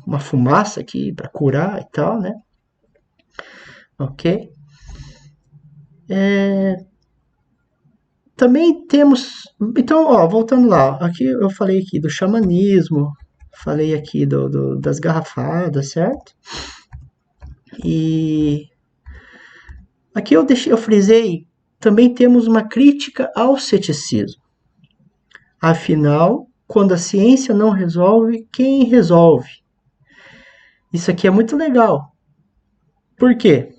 uma fumaça aqui para curar e tal, né? Ok? Também temos. Então, ó, voltando lá, aqui eu falei aqui do xamanismo, falei aqui das garrafadas, certo? E aqui eu frisei, também temos uma crítica ao ceticismo. Afinal, quando a ciência não resolve, quem resolve? Isso aqui é muito legal. Por quê?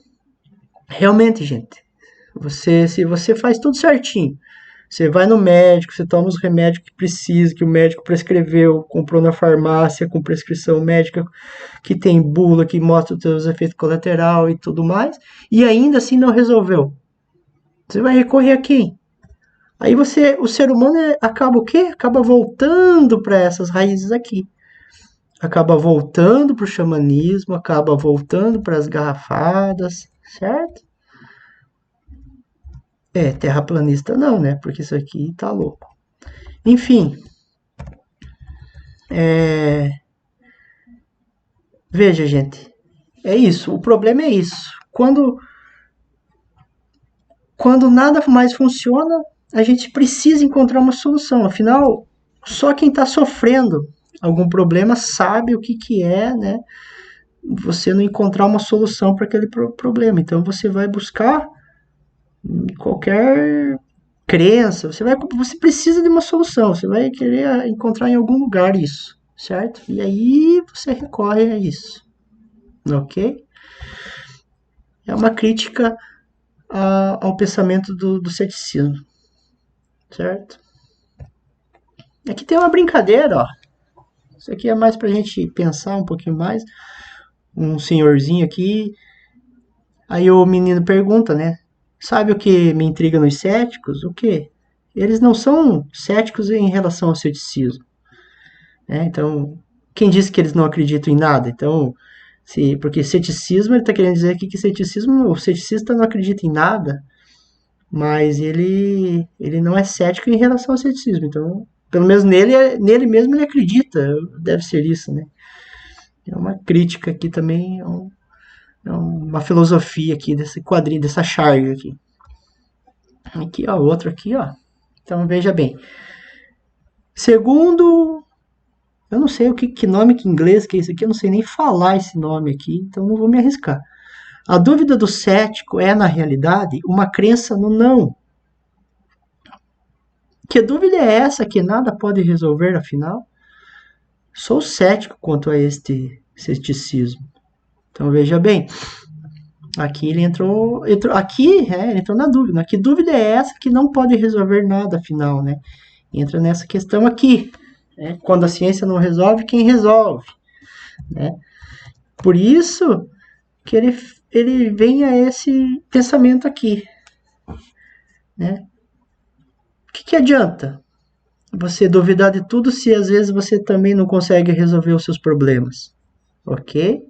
Realmente, gente, se você faz tudo certinho, você vai no médico, você toma os remédios que precisa, que o médico prescreveu, comprou na farmácia com prescrição médica, que tem bula, que mostra os seus efeitos colaterais e tudo mais, e ainda assim não resolveu. Você vai recorrer a quem? Aí o ser humano acaba o quê? Acaba voltando para essas raízes aqui. Acaba voltando para o xamanismo, acaba voltando para as garrafadas, certo? Terraplanista não, né? Porque isso aqui tá louco. Enfim. Veja, gente. É isso. O problema é isso. Quando nada mais funciona, a gente precisa encontrar uma solução. Afinal, só quem está sofrendo algum problema sabe o que é, né? Você não encontrar uma solução para aquele problema. Então você vai buscar qualquer crença, você precisa de uma solução, você vai querer encontrar em algum lugar isso, certo? E aí você recorre a isso, ok? É uma crítica ao pensamento do ceticismo, certo? Aqui tem uma brincadeira, ó. Isso aqui é mais pra gente pensar um pouquinho mais. Um senhorzinho aqui, aí o menino pergunta, né? Sabe o que me intriga nos céticos? O quê? Eles não são céticos em relação ao ceticismo. Né? Então, quem disse que eles não acreditam em nada? Então, porque ceticismo, ele está querendo dizer aqui que o ceticista não acredita em nada, mas ele não é cético em relação ao ceticismo. Então, pelo menos nele mesmo ele acredita, deve ser isso, né? É uma crítica aqui também, uma filosofia aqui desse quadrinho, dessa charge aqui. Aqui, ó, outro aqui, ó. Então, veja bem. Segundo, eu não sei que nome que inglês que é isso aqui, eu não sei nem falar esse nome aqui, então não vou me arriscar. A dúvida do cético é, na realidade, uma crença no não. Que dúvida é essa que nada pode resolver, afinal? Sou cético quanto a este ceticismo. Então veja bem, aqui ele entrou ele entrou na dúvida. Que dúvida é essa que não pode resolver nada, afinal, né? Entra nessa questão aqui, né? Quando a ciência não resolve, quem resolve, né? Por isso que ele vem a esse pensamento aqui, né? O que adianta você duvidar de tudo se às vezes você também não consegue resolver os seus problemas, ok?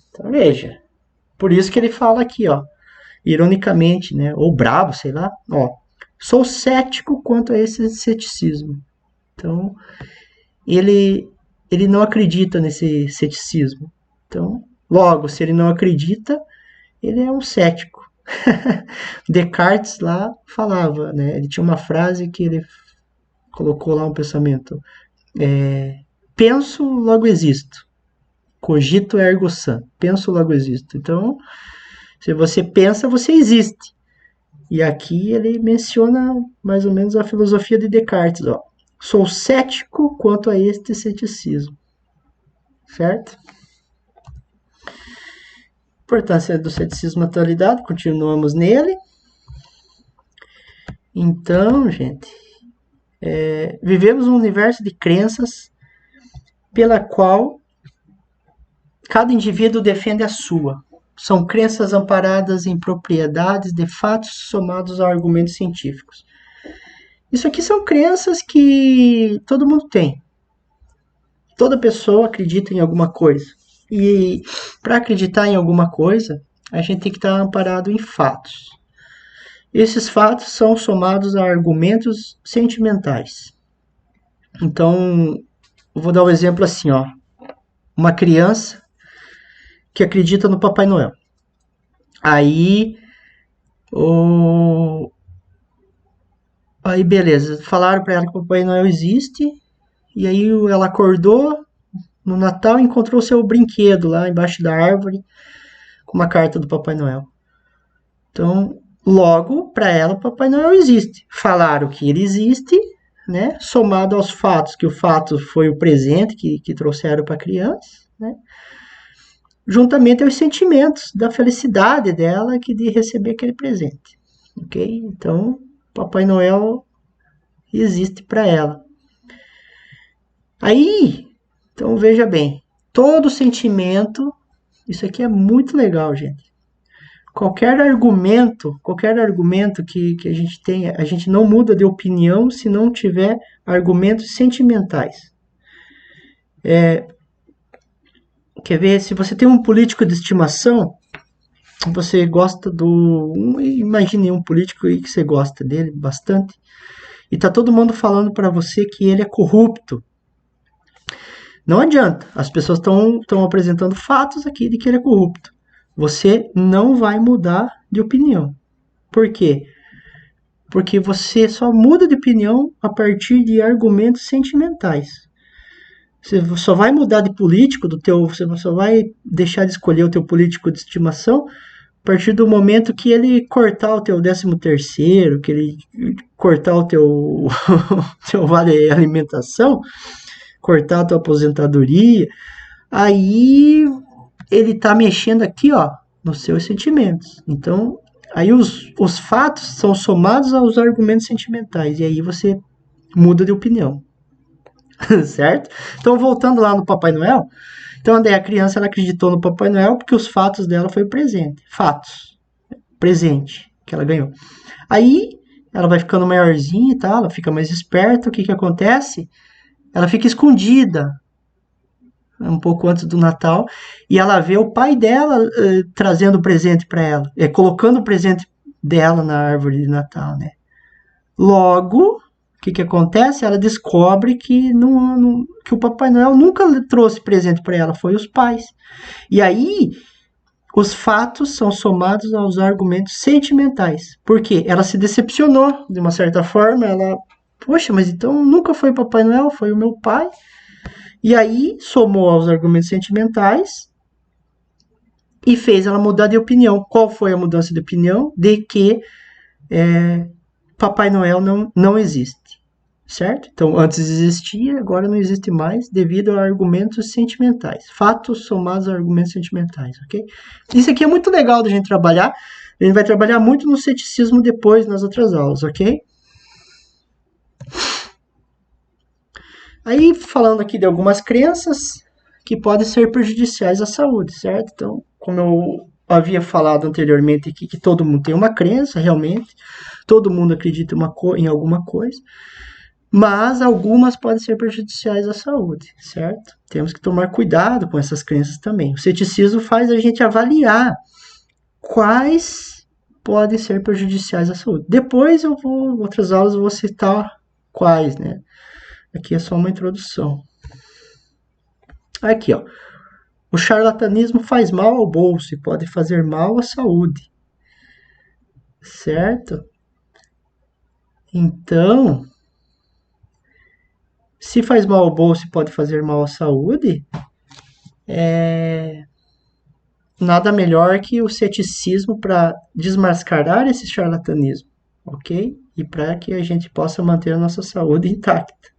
Então veja, por isso que ele fala aqui, ó, ironicamente, né, ou bravo, sei lá, ó, sou cético quanto a esse ceticismo. Então, ele não acredita nesse ceticismo. Então, logo, se ele não acredita, ele é um cético. Descartes lá falava, né, ele tinha uma frase que ele colocou lá um pensamento, penso, logo existo. Cogito ergo sum. Penso, logo existo. Então, se você pensa, você existe. E aqui ele menciona mais ou menos a filosofia de Descartes. Ó. Sou cético quanto a este ceticismo. Certo? Importância do ceticismo na atualidade. Continuamos nele. Então, gente, vivemos um universo de crenças pela qual cada indivíduo defende a sua. São crenças amparadas em propriedades de fatos somados a argumentos científicos. Isso aqui são crenças que todo mundo tem. Toda pessoa acredita em alguma coisa. E para acreditar em alguma coisa, a gente tem que estar amparado em fatos. Esses fatos são somados a argumentos sentimentais. Então, eu vou dar um exemplo assim, ó. Uma criança que acredita no Papai Noel. Aí, aí beleza, falaram para ela que o Papai Noel existe, e aí ela acordou no Natal e encontrou seu brinquedo lá embaixo da árvore com uma carta do Papai Noel. Então, logo, para ela, o Papai Noel existe. Falaram que ele existe, né? Somado aos fatos, que o fato foi o presente que trouxeram para a criança, né? Juntamente aos sentimentos da felicidade dela de receber aquele presente, ok? Então, Papai Noel existe para ela. Aí, então veja bem, todo sentimento, isso aqui é muito legal, gente. Qualquer argumento que a gente tenha, a gente não muda de opinião se não tiver argumentos sentimentais. Quer ver? Se você tem um político de estimação, você gosta imagine um político aí que você gosta dele bastante, e tá todo mundo falando para você que ele é corrupto. Não adianta, as pessoas estão apresentando fatos aqui de que ele é corrupto. Você não vai mudar de opinião. Por quê? Porque você só muda de opinião a partir de argumentos sentimentais. Você só vai mudar de político, você só vai deixar de escolher o teu político de estimação a partir do momento que ele cortar o teu 13º, que ele cortar o teu, teu vale alimentação, cortar a tua aposentadoria, aí ele tá mexendo aqui, ó, nos seus sentimentos. Então, aí os fatos são somados aos argumentos sentimentais, e aí você muda de opinião. Certo? Então, voltando lá no Papai Noel, então daí a criança ela acreditou no Papai Noel porque os fatos dela foi presente. Fatos. Presente que ela ganhou. Aí, ela vai ficando maiorzinha e tal, ela fica mais esperta, o que acontece? Ela fica escondida um pouco antes do Natal, e ela vê o pai dela trazendo o presente para ela, colocando o presente dela na árvore de Natal, né? Logo, o que acontece? Ela descobre que o Papai Noel nunca trouxe presente para ela, foi os pais. E aí, os fatos são somados aos argumentos sentimentais. Por quê? Ela se decepcionou, de uma certa forma, poxa, mas então nunca foi Papai Noel, foi o meu pai. E aí, somou aos argumentos sentimentais e fez ela mudar de opinião. Qual foi a mudança de opinião? De que Papai Noel não existe. certo? Então, antes existia, agora não existe mais, devido a argumentos sentimentais. Fatos somados a argumentos sentimentais, ok? Isso aqui é muito legal da gente trabalhar. A gente vai trabalhar muito no ceticismo depois, nas outras aulas, ok? Aí, falando aqui de algumas crenças que podem ser prejudiciais à saúde, certo? Então, como eu havia falado anteriormente aqui, que todo mundo tem uma crença, realmente, todo mundo acredita em alguma coisa, mas algumas podem ser prejudiciais à saúde, certo? Temos que tomar cuidado com essas crenças também. O ceticismo faz a gente avaliar quais podem ser prejudiciais à saúde. Depois outras aulas eu vou citar quais, né? Aqui é só uma introdução. Aqui, ó. O charlatanismo faz mal ao bolso e pode fazer mal à saúde. Certo? Então, se faz mal ao bolso e pode fazer mal à saúde, nada melhor que o ceticismo para desmascarar esse charlatanismo, ok? E para que a gente possa manter a nossa saúde intacta.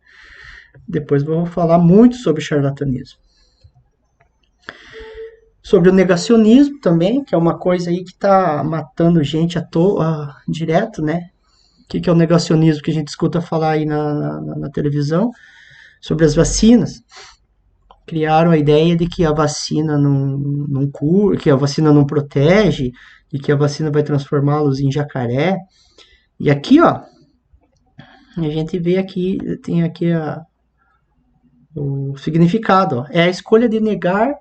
Depois vou falar muito sobre charlatanismo. Sobre o negacionismo também, que é uma coisa aí que está matando gente à toa, direto, né? O que é o negacionismo que a gente escuta falar aí na televisão? Sobre as vacinas. Criaram a ideia de que a vacina não cura, que a vacina não protege, e que a vacina vai transformá-los em jacaré. E aqui, ó, a gente vê aqui, tem aqui o significado, ó. É a escolha de negar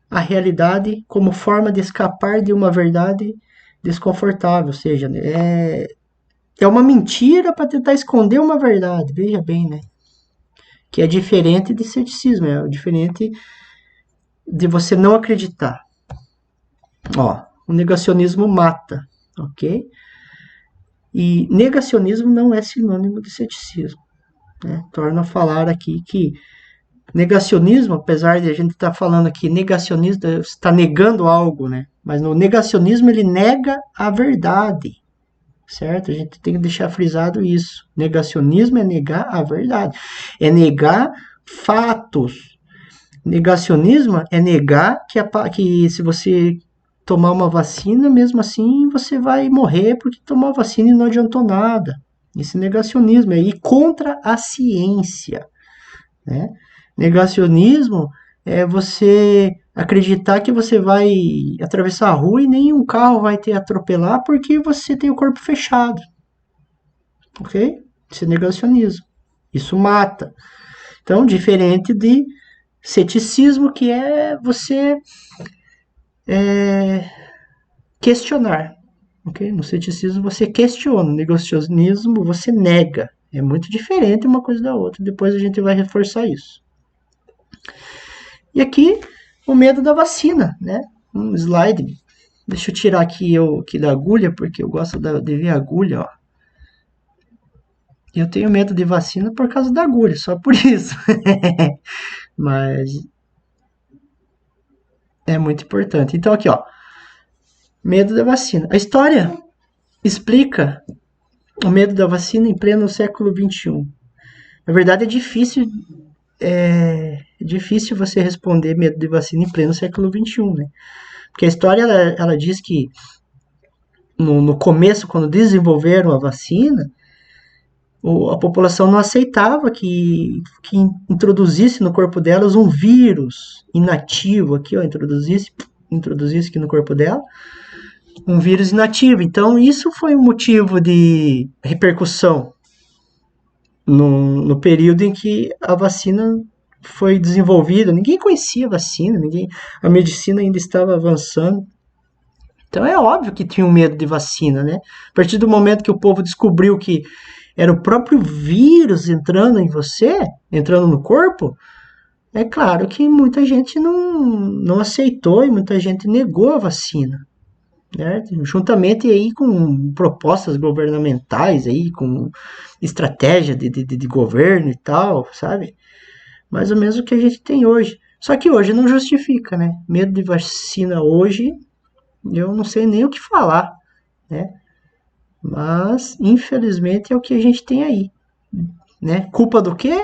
a realidade como forma de escapar de uma verdade desconfortável, ou seja, é uma mentira para tentar esconder uma verdade, veja bem, né? Que é diferente de ceticismo, é diferente de você não acreditar. Ó, o negacionismo mata, ok? E negacionismo não é sinônimo de ceticismo, né? Torna a falar aqui que negacionismo, apesar de a gente estar falando aqui negacionismo, está negando algo, né? Mas no negacionismo ele nega a verdade, certo? A gente tem que deixar frisado isso. Negacionismo é negar a verdade, é negar fatos. Negacionismo é negar que se você tomar uma vacina, mesmo assim você vai morrer porque tomou a vacina e não adiantou nada. Esse negacionismo é ir contra a ciência, né? Negacionismo é você acreditar que você vai atravessar a rua e nenhum carro vai te atropelar porque você tem o corpo fechado. Ok? Isso é negacionismo. Isso mata. Então, diferente de ceticismo, que é você questionar. Ok? No ceticismo você questiona, no negacionismo você nega. É muito diferente uma coisa da outra. Depois a gente vai reforçar isso. E aqui, o medo da vacina, né? Um slide. Deixa eu tirar aqui da agulha, porque eu gosto de ver a agulha, ó. Eu tenho medo de vacina por causa da agulha, só por isso. Mas é muito importante. Então aqui, ó. Medo da vacina. A história explica o medo da vacina em pleno século XXI. Na verdade, é difícil você responder medo de vacina em pleno século XXI, né? Porque a história, ela diz que no começo, quando desenvolveram a vacina, a população não aceitava que introduzisse no corpo delas um vírus inativo, aqui, ó, introduzisse aqui no corpo dela, um vírus inativo. Então, isso foi um motivo de repercussão no período em que a vacina foi desenvolvida. Ninguém conhecia a vacina, a medicina ainda estava avançando. Então é óbvio que tinha um medo de vacina, né? A partir do momento que o povo descobriu que era o próprio vírus entrando em você, entrando no corpo, é claro que muita gente não aceitou e muita gente negou a vacina, né? Juntamente aí com propostas governamentais, aí, com estratégia de governo e tal, sabe? Mais ou menos o que a gente tem hoje. Só que hoje não justifica, né? Medo de vacina hoje, eu não sei nem o que falar, né? Mas, infelizmente, é o que a gente tem aí. né? Culpa do quê?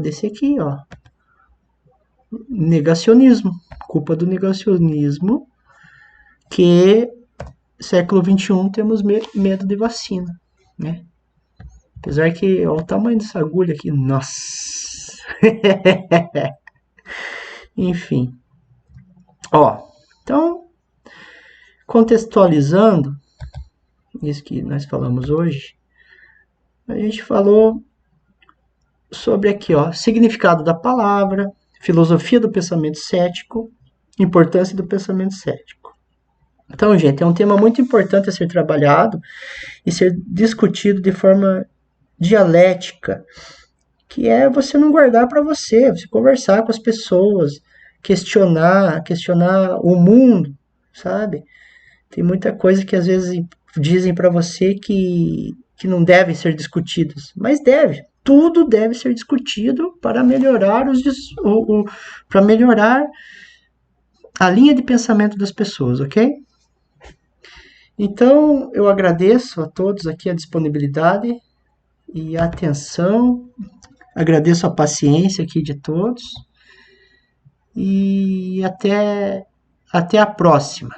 Desse aqui, ó. Negacionismo. Culpa do negacionismo que século XXI temos medo de vacina, né? Apesar que, ó, o tamanho dessa agulha aqui, nossa. Enfim. Ó, então, contextualizando isso que nós falamos hoje, a gente falou sobre aqui, ó, significado da palavra, filosofia do pensamento cético, importância do pensamento cético. Então, gente, é um tema muito importante a ser trabalhado e ser discutido de forma dialética, que é você não guardar para você conversar com as pessoas, questionar o mundo, sabe? Tem muita coisa que às vezes dizem para você que não devem ser discutidas, mas deve. Tudo deve ser discutido para melhorar para melhorar a linha de pensamento das pessoas, ok? Então, eu agradeço a todos aqui a disponibilidade e a atenção. Agradeço a paciência aqui de todos. E até a próxima.